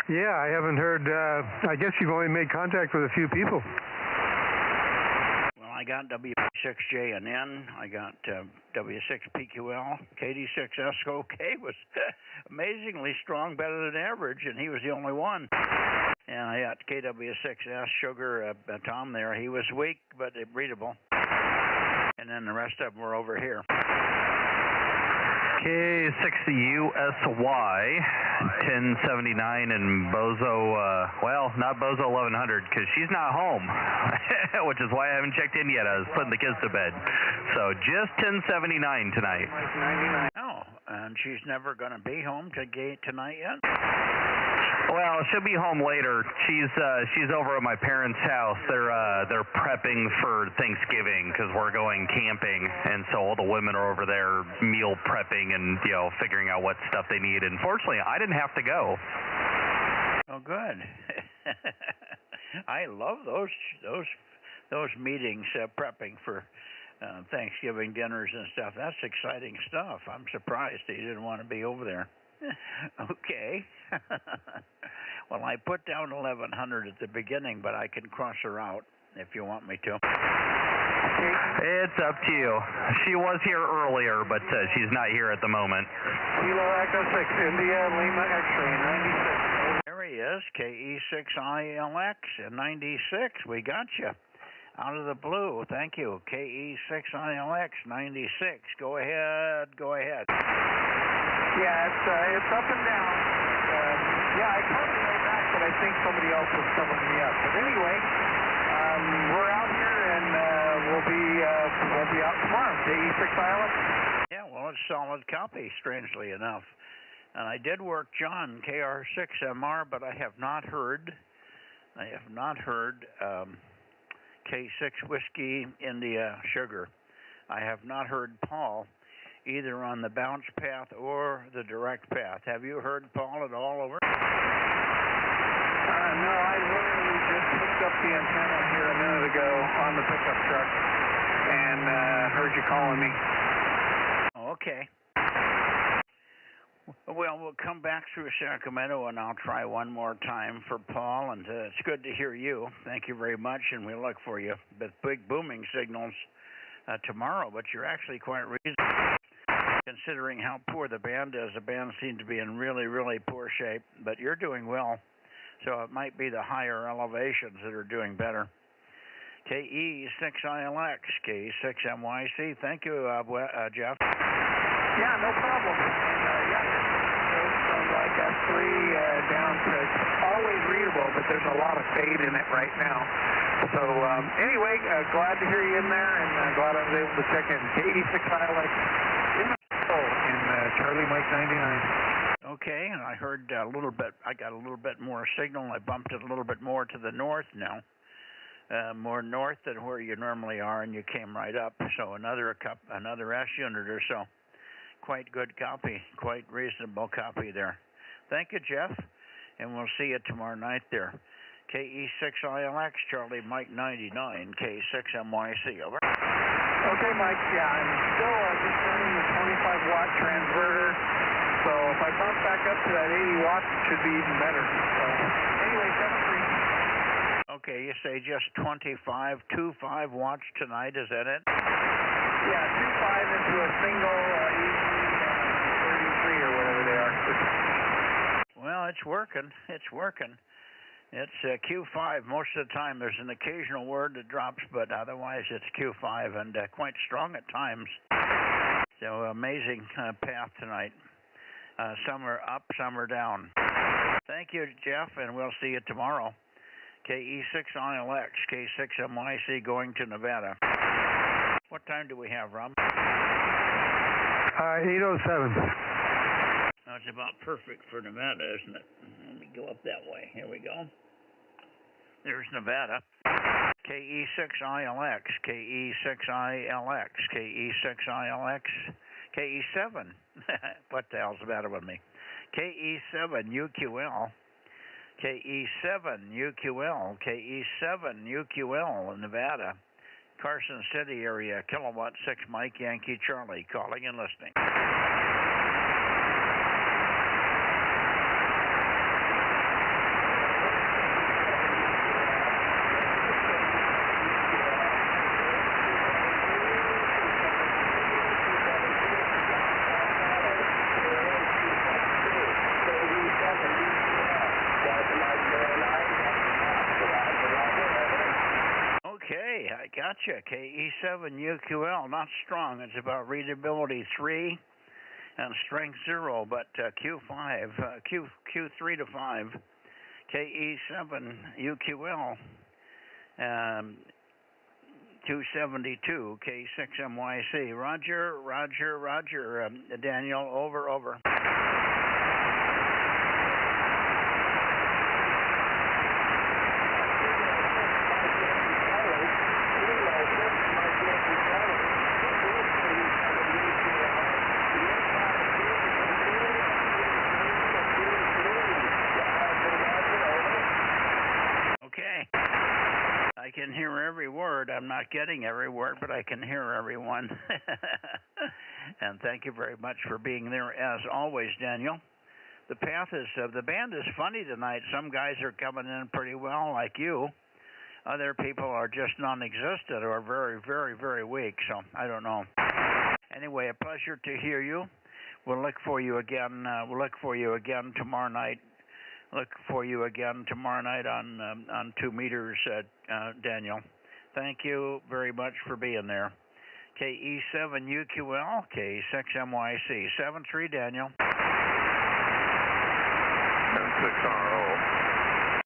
Yeah, I haven't heard, I guess you've only made contact with a few people. I got W6JNN, I got W6PQL, KD6SOK was amazingly strong, better than average, and he was the only one. And I got KW6S Sugar, Tom there, he was weak, but readable. And then the rest of them were over here. K6USY, 1079 and Bozo, well, not Bozo 1100 because she's not home, which is why I haven't checked in yet. I was putting the kids to bed. So just 1079 tonight. Oh, and she's never going to be home tonight yet? Well, she'll be home later. She's over at my parents' house. They're prepping for Thanksgiving because we're going camping, and so all the women are over there meal prepping and figuring out what stuff they need. And fortunately, I didn't have to go. Oh, good. I love those meetings, prepping for Thanksgiving dinners and stuff. That's exciting stuff. I'm surprised that you didn't want to be over there. Okay. Well, I put down 1100 at the beginning, but I can cross her out if you want me to. It's up to you. She was here earlier, but she's not here at the moment. Kilo Echo 6, India Lima X-ray, 96. There he is, KE6ILX, 96. We got you. Out of the blue. Thank you. KE6ILX, 96. Go ahead. Yeah, it's up and down. Yeah, I called you way back, but I think somebody else was covering me up. But anyway, we're out here and we'll be out tomorrow. KE6ILX. Yeah, well, it's solid copy, strangely enough. And I did work John KR6MR, but I have not heard K6 Whiskey India Sugar. I have not heard Paul either on the bounce path or the direct path. Have you heard Paul at all over? No, I literally just hooked up the antenna here a minute ago on the pickup truck and heard you calling me. Okay. Well, we'll come back through Sacramento, and I'll try one more time for Paul, and it's good to hear you. Thank you very much, and we look for you with big booming signals tomorrow, but you're actually quite reasonable. Considering how poor the band is, the band seemed to be in really, really poor shape, but you're doing well. So it might be the higher elevations that are doing better. KE6ILX, KE6MYC. Thank you, Jeff. Yeah, no problem. And yeah, goes from like F3 down to, it's always readable, but there's a lot of fade in it right now. So anyway, glad to hear you in there, and glad I was able to check in. KE6ILX in Charlie Mike 99. Okay, and I heard a little bit, I got a little bit more signal. I bumped it a little bit more to the north now. More north than where you normally are, and you came right up. So another S unit or so. Quite good copy, quite reasonable copy there. Thank you, Jeff, and we'll see you tomorrow night there. KE6ILX, Charlie Mike 99, K6MYC, over. Okay, Mike, yeah, I'm still just running the 25-watt transverter, so if I bump back up to that 80 watts, it should be even better. So, anyway, 7-3. Okay, you say just 25 watts tonight, is that it? Yeah, 2.5 into a single, usually 33 or whatever they are. Well, it's working. It's working. It's Q5 most of the time. There's an occasional word that drops, but otherwise it's Q5 and quite strong at times. So amazing path tonight. Some are up, some are down. Thank you, Jeff, and we'll see you tomorrow. KE6ILX, K6MYC going to Nevada. What time do we have, Rob? 8:07. That's about perfect for Nevada, isn't it? Let me go up that way. Here we go. There's Nevada. KE6ILX, KE6ILX, KE6ILX, KE7. What the hell's the matter with me? KE7UQL, KE7UQL, KE7UQL in Nevada. Carson City area, kilowatt 6 Mike Yankee Charlie, calling and listening. Okay, I gotcha. KE7UQL, not strong. It's about readability 3 and strength 0, but Q5, Q3 to 5. KE7UQL, 272, K6MYC. Roger, roger, roger. Daniel, over, over. I can hear every word. I'm not getting every word, but I can hear everyone. And thank you very much for being there as always, Daniel. The path is, the band is funny tonight. Some guys are coming in pretty well, like you. Other people are just non-existent or very, very, very weak, so I don't know. Anyway, a pleasure to hear you. We'll look for you again. We'll look for you again tomorrow night. Look for you again tomorrow night on 2 meters, Daniel. Thank you very much for being there. KE7UQL, K6MYC, 73, Daniel. N6RO.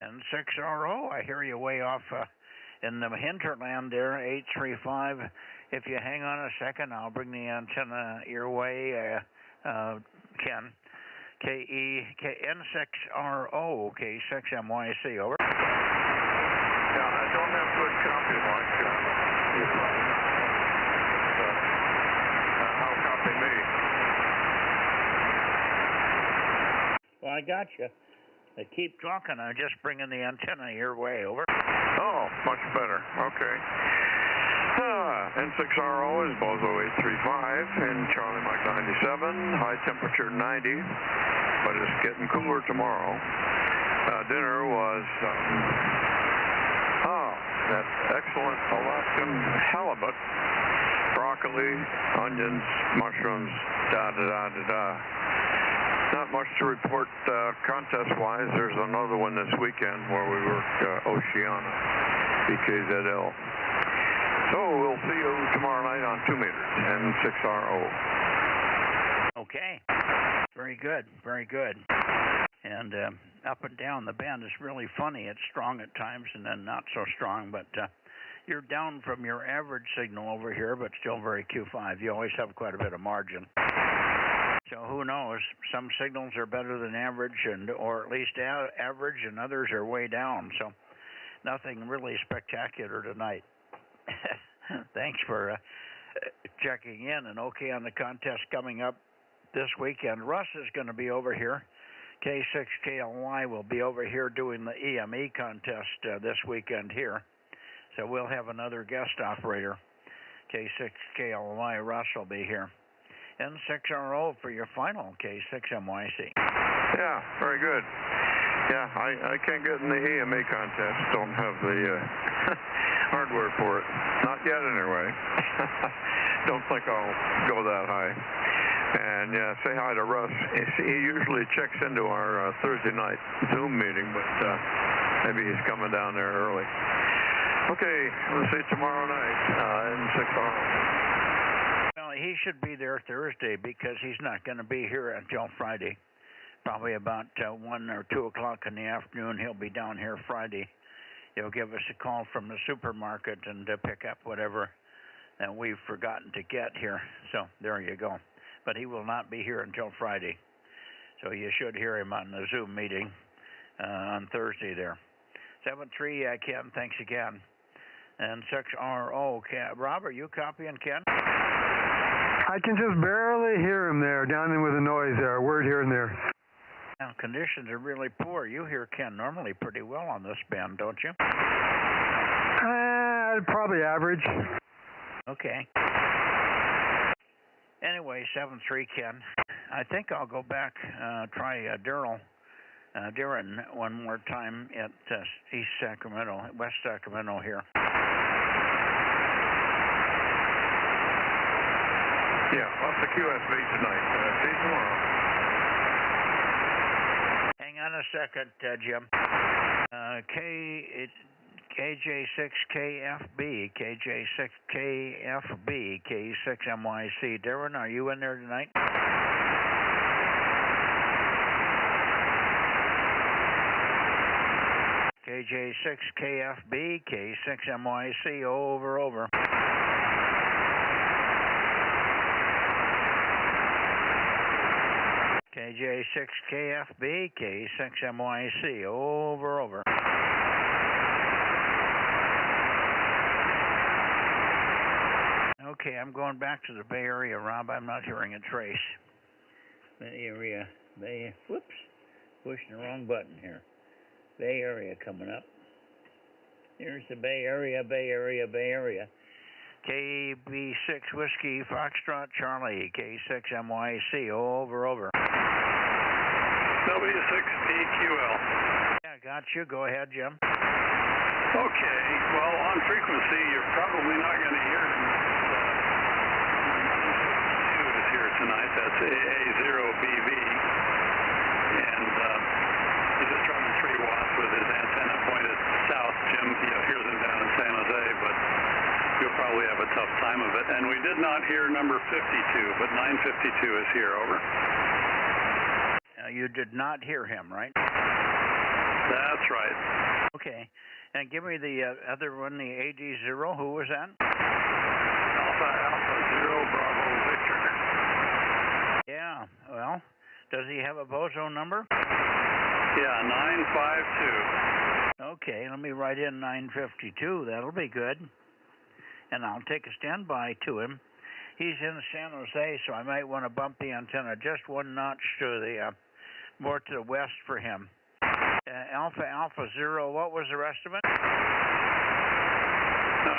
N6RO, I hear you way off in the hinterland there, 835. If you hang on a second, I'll bring the antenna your way, Ken. N6RO, K6MYC, over. Yeah, I don't have good copy, Mike. How copy me? Well, I got you. Keep talking. I'm just bringing the antenna your way, over. Oh, much better. Okay. N6RO is Bozo 835 in Charlie Mike 97, high temperature 90, but it's getting cooler tomorrow. Dinner was, that excellent Alaskan halibut, broccoli, onions, mushrooms, da-da-da-da-da. Not not much to report contest-wise. There's another one this weekend where we work Oceana, BKZL. So we'll see you tomorrow night on 2 meters and 6RO. Okay. Very good. Very good. And up and down the band is really funny. It's strong at times and then not so strong, but you're down from your average signal over here, but still very Q5. You always have quite a bit of margin. So who knows? Some signals are better than average, or at least average, and others are way down. So nothing really spectacular tonight. Thanks for checking in, and okay on the contest coming up this weekend. Russ is going to be over here. K6KLY will be over here doing the EME contest this weekend here. So we'll have another guest operator. K6KLY, Russ will be here. N6RO for your final K6MYC. Yeah, very good. Yeah, I can't get in the EMA contest. Don't have the hardware for it. Not yet, anyway. Don't think I'll go that high. And yeah, say hi to Russ. He usually checks into our Thursday night Zoom meeting, but maybe he's coming down there early. Okay, we'll see you tomorrow night in 6 hours. Well, he should be there Thursday because he's not going to be here until Friday. Probably about 1 or 2 o'clock in the afternoon, he'll be down here Friday. He'll give us a call from the supermarket and pick up whatever that we've forgotten to get here. So there you go. But he will not be here until Friday. So you should hear him on the Zoom meeting on Thursday there. 7-3, Ken, thanks again. And 6RO, Ken. Rob, are you copying Ken? I can just barely hear him there, down in with the noise there, a word here and there. Now, conditions are really poor. You hear Ken normally pretty well on this band, don't you? Probably average. Okay. Anyway, 7-3, Ken. I think I'll go back, try Darren one more time at East Sacramento, West Sacramento here. Yeah, off the QSB tonight. See you tomorrow. Hang on a second, Jim. KJ6KFB, KJ6KFB, K6MYC. Darren, are you in there tonight? KJ6KFB, K6MYC, over. KJ6KFB, K6MYC, over. Okay, I'm going back to the Bay Area, Rob. I'm not hearing a trace. Bay Area, whoops, pushing the wrong button here. Bay Area coming up. Here's the Bay Area. KB6 Whiskey, Foxtrot Charlie, K6MYC, over. W6PQL. Yeah, got you. Go ahead, Jim. Okay, well, on frequency, you're probably not going to hear him. 2 is here tonight. That's AA0BV. And he's just running 3 watts with his antenna pointed south. Jim, he hears him down in San Jose, but you'll probably have a tough time of it. And we did not hear number 52, but 952 is here, over. You did not hear him, right? That's right. Okay. And give me the other one, the AD0. Who was that? Alpha 0 Bravo Victor. Yeah, well, does he have a Bozo number? Yeah, 952. Okay, let me write in 952. That'll be good. And I'll take a standby to him. He's in San Jose, so I might want to bump the antenna just 1 notch to the more to the west for him. Alpha 0, what was the rest of it? No,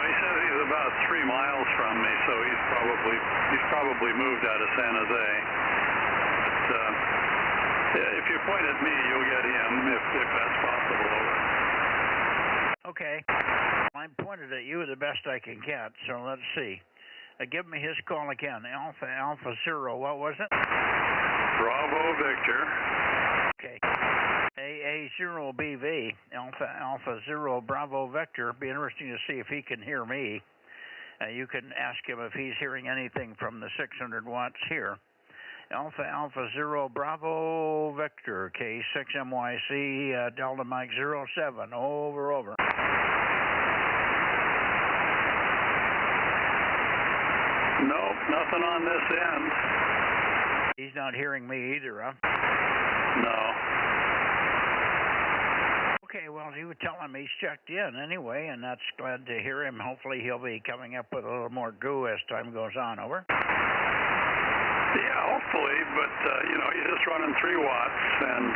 he says he's about 3 miles from me, so he's probably moved out of San Jose. But if you point at me, you'll get him if that's possible. Okay. I'm pointed at you the best I can get, so let's see. Give me his call again. Alpha 0, what was it? Bravo Victor. Okay. AA0BV, Alpha 0 Bravo Vector. Be interesting to see if he can hear me. You can ask him if he's hearing anything from the 600 watts here. Alpha 0 Bravo Vector, K6MYC, Delta Mike 07, over. Nope, nothing on this end. He's not hearing me either, huh? No. Okay, well, you would tell him he's checked in anyway, and that's glad to hear him. Hopefully he'll be coming up with a little more goo as time goes on, over. Yeah, hopefully, but, he's just running 3 watts and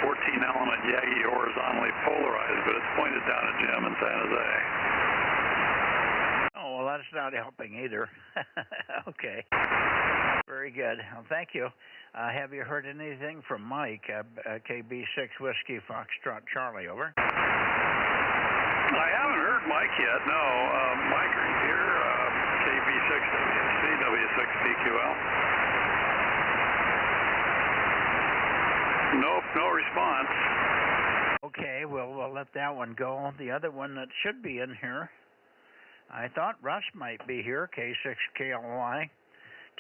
14 element Yagi horizontally polarized, but it's pointed down at Jim in San Jose. Oh, well, that's not helping either. Okay. Very good. Well, thank you. Have you heard anything from Mike, KB6 Whiskey Foxtrot Charlie, over? I haven't heard Mike yet, no. Mike here, KB6WC, W6PQL. Nope, no response. Okay, well, we'll let that one go. The other one that should be in here, I thought Russ might be here, K6KLY.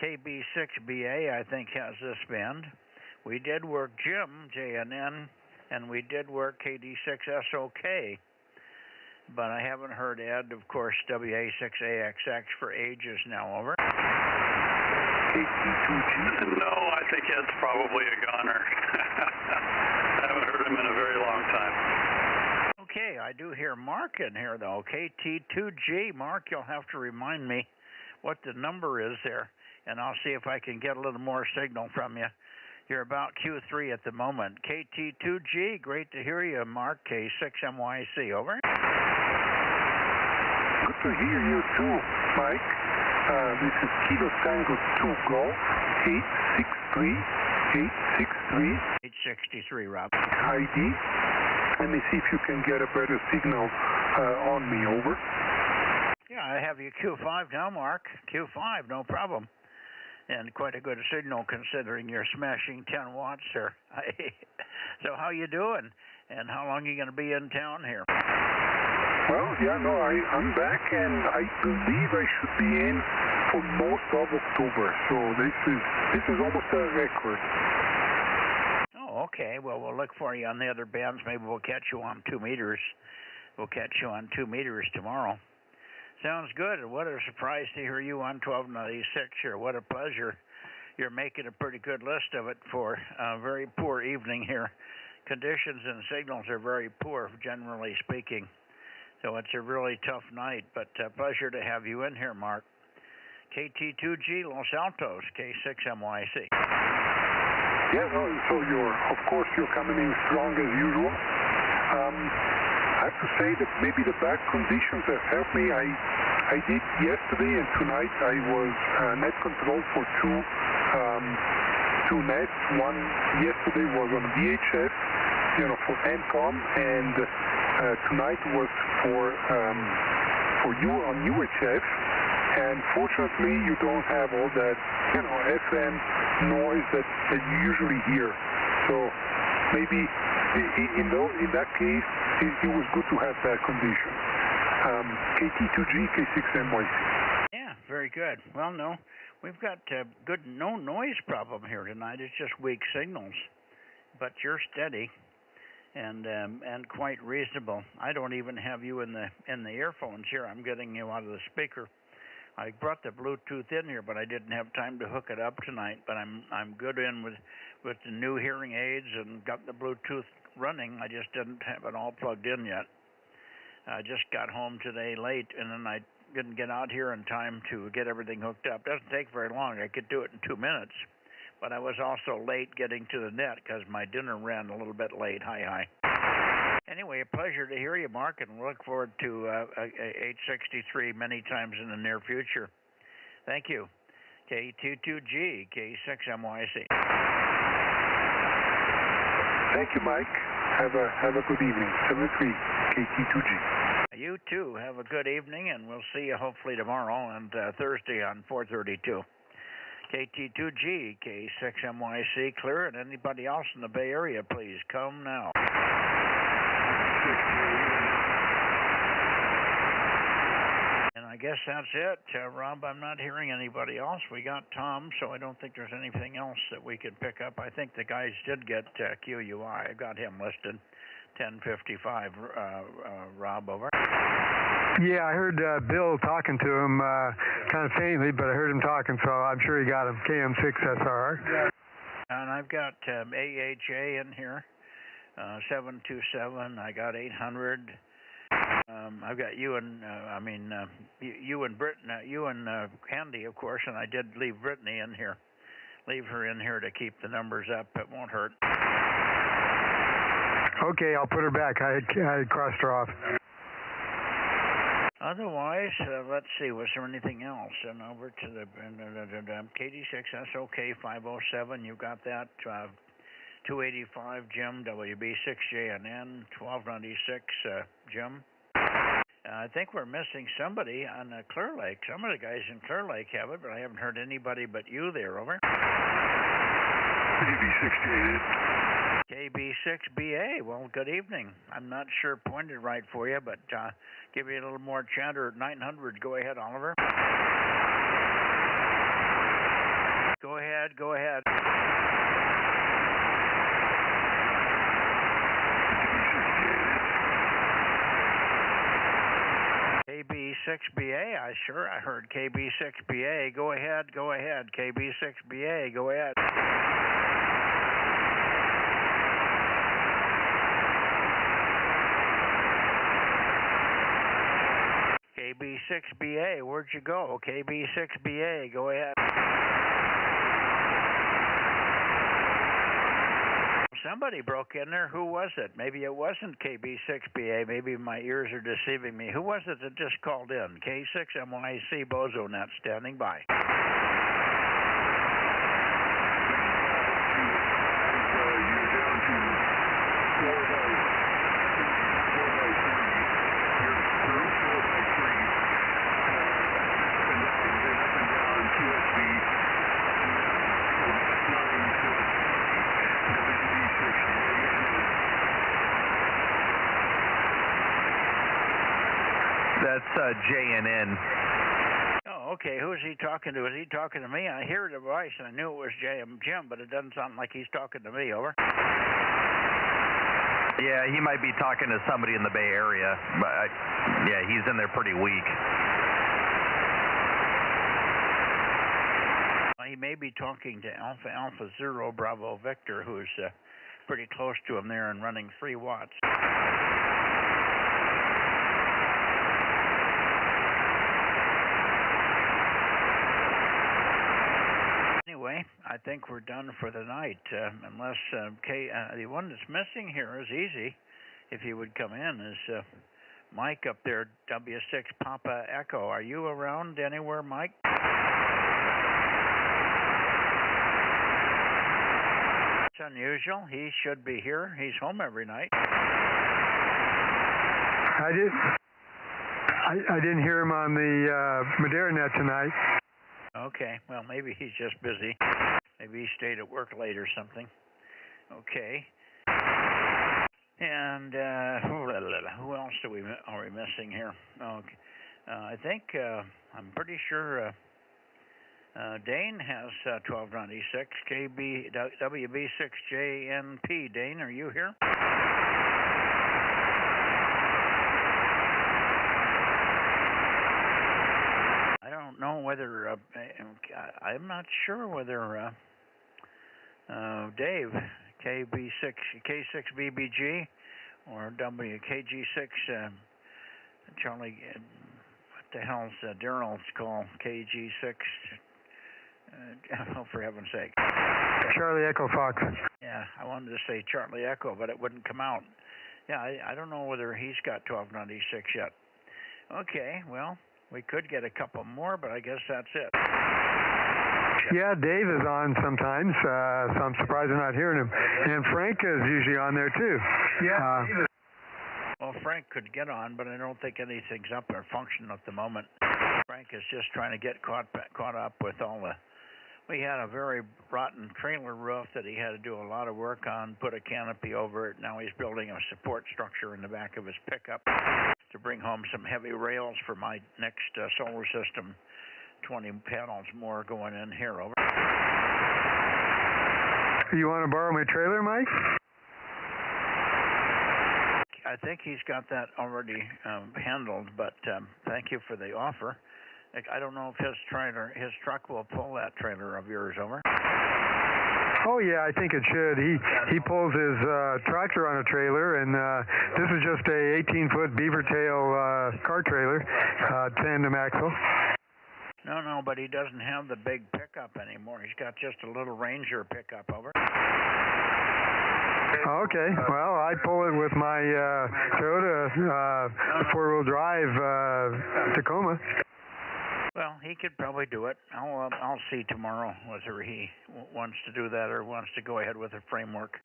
KB6BA, I think, has this band. We did work Jim, JNN, and we did work KD6SOK. But I haven't heard Ed, of course, WA6AXX for ages now, over. No, I think Ed's probably a goner. I haven't heard him in a very long time. Okay, I do hear Mark in here, though. KT2G. Mark, you'll have to remind me what the number is there, and I'll see if I can get a little more signal from you. You're about Q3 at the moment. KT2G, great to hear you, Mark. K6MYC, over. Good to hear you too, Mike. This is Kilo Tango 2 Golf, 863, Rob. ID. Let me see if you can get a better signal on me, over. Yeah, I have you Q5 now, Mark. Q5, no problem. And quite a good signal considering you're smashing 10 watts there. So how you doing? And how long are you going to be in town here? Well, yeah, no, I'm back, and I believe I should be in for most of October. So this is almost a record. Oh, okay. Well, we'll look for you on the other bands. Maybe we'll catch you on 2 meters. We'll catch you on 2 meters tomorrow. Sounds good. And what a surprise to hear you on 1296 here. What a pleasure. You're making a pretty good list of it for a very poor evening here. Conditions and signals are very poor, generally speaking. So it's a really tough night, but pleasure to have you in here, Mark. KT2G Los Altos, K6MYC. Yeah, no, so of course you're coming in strong as usual. I have to say that maybe the bad conditions have helped me. I did yesterday and tonight I was net control for two nets. One yesterday was on VHF, for NCOM, and tonight was for you on UHF. And fortunately, you don't have all that, FM noise that you usually hear. So maybe in that case, it was good to have that condition. KT2G, K6MYC. Yeah, very good. Well, no, we've got no noise problem here tonight. It's just weak signals, but you're steady and quite reasonable. I don't even have you in the earphones here. I'm getting you out of the speaker. I brought the Bluetooth in here, but I didn't have time to hook it up tonight. But I'm good in with the new hearing aids and got the Bluetooth running. I just didn't have it all plugged in yet. I just got home today late, and then I didn't get out here in time to get everything hooked up. Doesn't take very long. I could do it in 2 minutes. But I was also late getting to the net because my dinner ran a little bit late. Hi. Anyway, a pleasure to hear you, Mark, and we'll look forward to 863 many times in the near future. Thank you. K22G, K6MYC. Thank you, Mike. Have a good evening. 73, KT2G. You too. Have a good evening, and we'll see you hopefully tomorrow and Thursday on 432. KT2G, K6MYC, clear, and anybody else in the Bay Area, please come now. And I guess that's it. Rob, I'm not hearing anybody else. We got Tom, so I don't think there's anything else that we could pick up. I think the guys did get QUI. I got him listed. 1055, Rob, over. Yeah, I heard Bill talking to him kind of faintly, but I heard him talking, so I'm sure he got him. KM6SR. And I've got AHA in here, 727. I got 800. I've got you and you and Candy, of course, and I did leave Brittany in here. Leave her in here to keep the numbers up. It won't hurt. Okay, I'll put her back. I had crossed her off. Otherwise, let's see, was there anything else? And over to the KD6, that's okay, 507, you got that. 285, Jim, WB6JNN, 1296, Jim. I think we're missing somebody on Clear Lake. Some of the guys in Clear Lake have it, but I haven't heard anybody but you there, over. KB6BA, well, good evening. I'm not sure pointed right for you, but give you a little more chatter at 900. Go ahead, Oliver. Go ahead, go ahead. KB6BA, I heard KB6BA. Go ahead, KB6BA, go ahead. KB6BA, where'd you go? KB6BA, go ahead. Somebody broke in there. Who was it? Maybe it wasn't KB6BA. Maybe my ears are deceiving me. Who was it that just called in? K6MYC Bozo Net standing by. That's JNN. Oh, okay. Who's he talking to? Is he talking to me? I hear the voice, and I knew it was Jim, but it doesn't sound like he's talking to me, over. Yeah, he might be talking to somebody in the Bay Area, but yeah, he's in there pretty weak. He may be talking to Alpha Zero Bravo Victor, who's pretty close to him there and running 3 watts. Anyway, I think we're done for the night, unless the one that's missing here is easy. If he would come in, is Mike up there, W6 Papa Echo. Are you around anywhere, Mike? It's unusual. He should be here. He's home every night. I didn't hear him on the Madeira Net tonight. Okay, well, maybe he's just busy. Maybe he stayed at work late or something. Okay. And who else are we missing here? Okay. I think I'm pretty sure Dane has 1296 WB6JNP. Dane, are you here? I don't know whether I'm not sure whether Dave K6BBG or WKG6 Charlie. What the hell's Daryl's call? KG6. Oh, for heaven's sake. Charlie Echo Fox. Yeah, I wanted to say Charlie Echo, but it wouldn't come out. Yeah, I don't know whether he's got 1296 yet. Okay, well, we could get a couple more, but I guess that's it. Yeah, Dave is on sometimes, so I'm surprised I'm not hearing him. And Frank is usually on there, too. Yeah. Well, Frank could get on, but I don't think anything's up or functioning at the moment. Frank is just trying to get caught up with all the We had a very rotten trailer roof that he had to do a lot of work on, put a canopy over it. Now he's building a support structure in the back of his pickup to bring home some heavy rails for my next solar system. 20 panels more going in here. Over. You want to borrow my trailer, Mike? I think he's got that already handled, but thank you for the offer. I don't know if his truck will pull that trailer of yours. Over. Oh yeah, I think it should. He pulls his tractor on a trailer, and this is just a 18-foot beaver tail car trailer, tandem axle. No, but he doesn't have the big pickup anymore. He's got just a little Ranger pickup. Over. Okay, well, I pull it with my Toyota four-wheel drive Tacoma. Well, he could probably do it. I'll see tomorrow whether he wants to do that or wants to go ahead with a framework.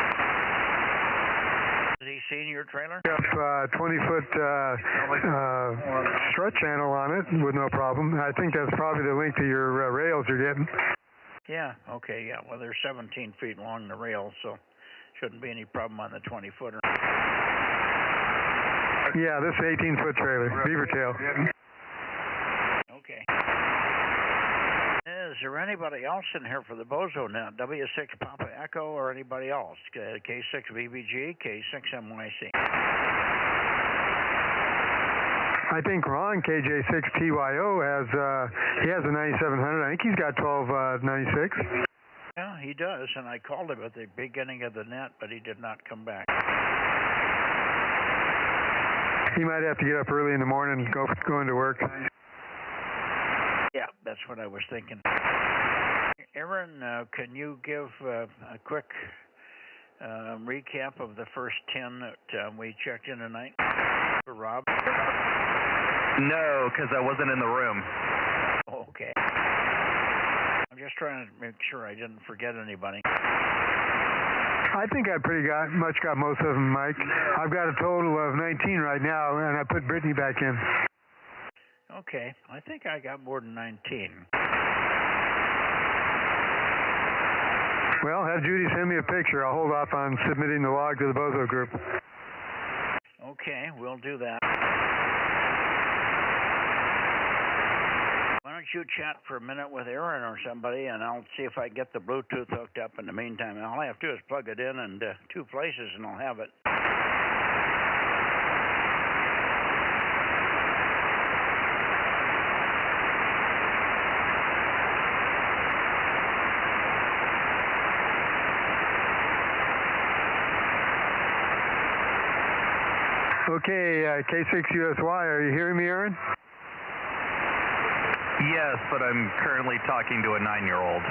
Has he seen your trailer? We have 20-foot strut channel on it with no problem. I think that's probably the length of your rails you're getting. Yeah, okay, yeah. Well, they're 17 feet long, the rails, so shouldn't be any problem on the 20-footer. Yeah, this is 18-foot trailer, beaver tail. Okay. Is there anybody else in here for the Bozo Net? W6 Papa Echo or anybody else? K6 VBG, K6 MYC. I think Ron, KJ6TYO, has a 9700. I think he's got 1296. Yeah, he does, and I called him at the beginning of the net, but he did not come back. He might have to get up early in the morning and go into work. Yeah, that's what I was thinking. Aaron, can you give a quick recap of the first 10 that we checked in tonight for Rob? No, because I wasn't in the room. Okay. I'm just trying to make sure I didn't forget anybody. I think I much got most of them, Mike. I've got a total of 19 right now, and I put Brittany back in. Okay, I think I got more than 19. Well, have Judy send me a picture. I'll hold off on submitting the log to the Bozo group. Okay, we'll do that. Why don't you chat for a minute with Aaron or somebody, and I'll see if I can get the Bluetooth hooked up in the meantime. All I have to do is plug it in and 2 places, and I'll have it. Okay, K6USY, are you hearing me, Aaron? Yes, but I'm currently talking to a 9-year-old.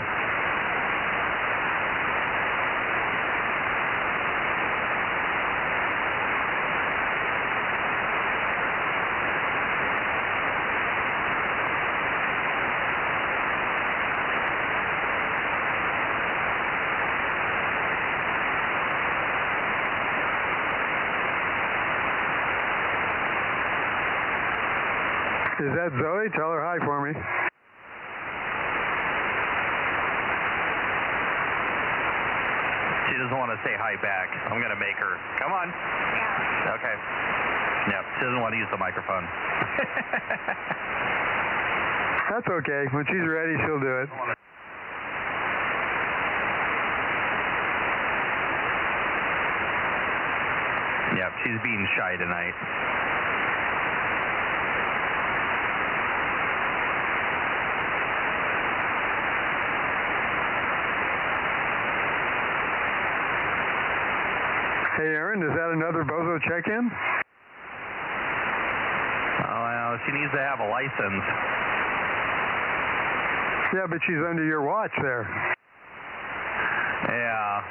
Is that Zoe? Tell her hi for me. She doesn't want to say hi back. I'm going to make her. Come on. Yeah. Okay. No, she doesn't want to use the microphone. That's okay. When she's ready, she'll do it. Yep, she's being shy tonight. Hey, Aaron, is that another Bozo check-in? Oh, well, she needs to have a license. Yeah, but she's under your watch there. Yeah.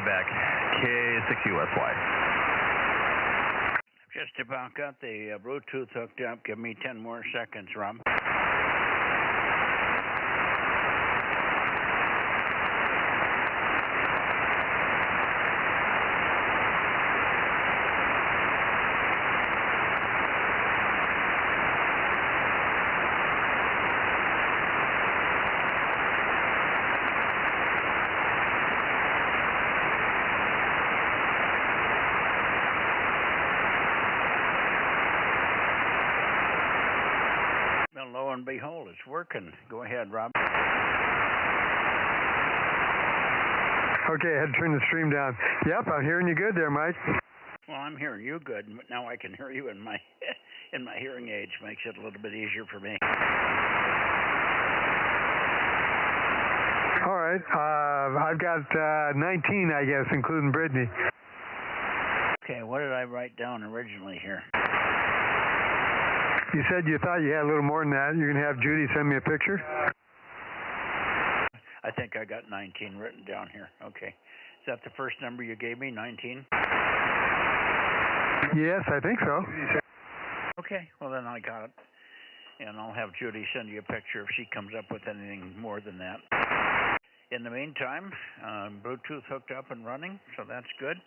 back. K6USY. Just about got the Bluetooth hooked up. Give me 10 more seconds, Rob. Well, lo and behold, it's working. Go ahead, Rob. Okay, I had to turn the stream down. Yep, I'm hearing you good there, Mike. Well, I'm hearing you good. Now I can hear you in my in my hearing aids. Makes it a little bit easier for me. All right, I've got 19, I guess, including Brittany. Okay, what did I write down originally here? You said you thought you had a little more than that. You're going to have Judy send me a picture? I think I got 19 written down here. Okay. Is that the first number you gave me, 19? Yes, I think so. Okay, well then I got it. And I'll have Judy send you a picture if she comes up with anything more than that. In the meantime, Bluetooth hooked up and running, so that's good.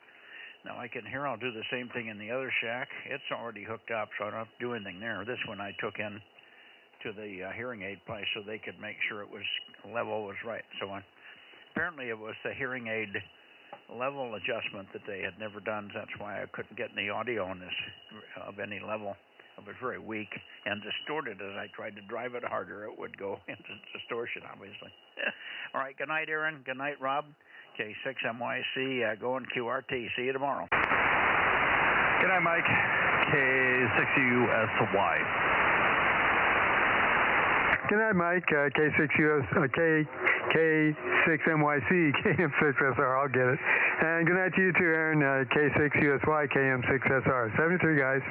Now I can hear. I'll do the same thing in the other shack. It's already hooked up, so I don't have to do anything there. This one I took in to the hearing aid place so they could make sure it was level was right and so on. Apparently it was the hearing aid level adjustment that they had never done. That's why I couldn't get any audio on this of any level. It was very weak and distorted. As I tried to drive it harder, it would go into distortion, obviously. All right, good night, Aaron. Good night, Rob. K6MYC, going QRT. See you tomorrow. Good night, Mike. K6USY. Good night, Mike. K6MYC, KM6SR. I'll get it. And good night to you too, Aaron. K6USY, KM6SR. 73, guys.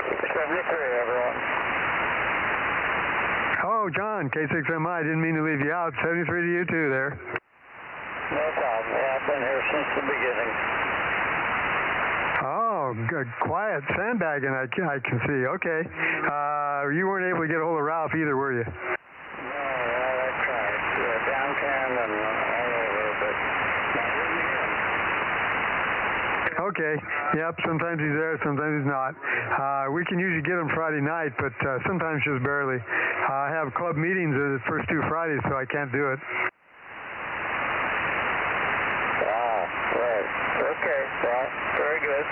73, everyone. Oh, John, K6MI. Didn't mean to leave you out. 73 to you too there. No problem. Yeah, I've been here since the beginning. Oh, good. Quiet sandbagging, I can see. Okay. You weren't able to get a hold of Ralph either, were you? No, I tried. Downtown and all over, but not really him. Okay. Yep, sometimes he's there, sometimes he's not. We can usually get him Friday night, but sometimes just barely. I have club meetings the first 2 Fridays, so I can't do it. Right. Okay. Well, very good.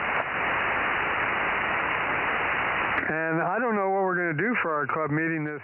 And I don't know what we're going to do for our club meeting this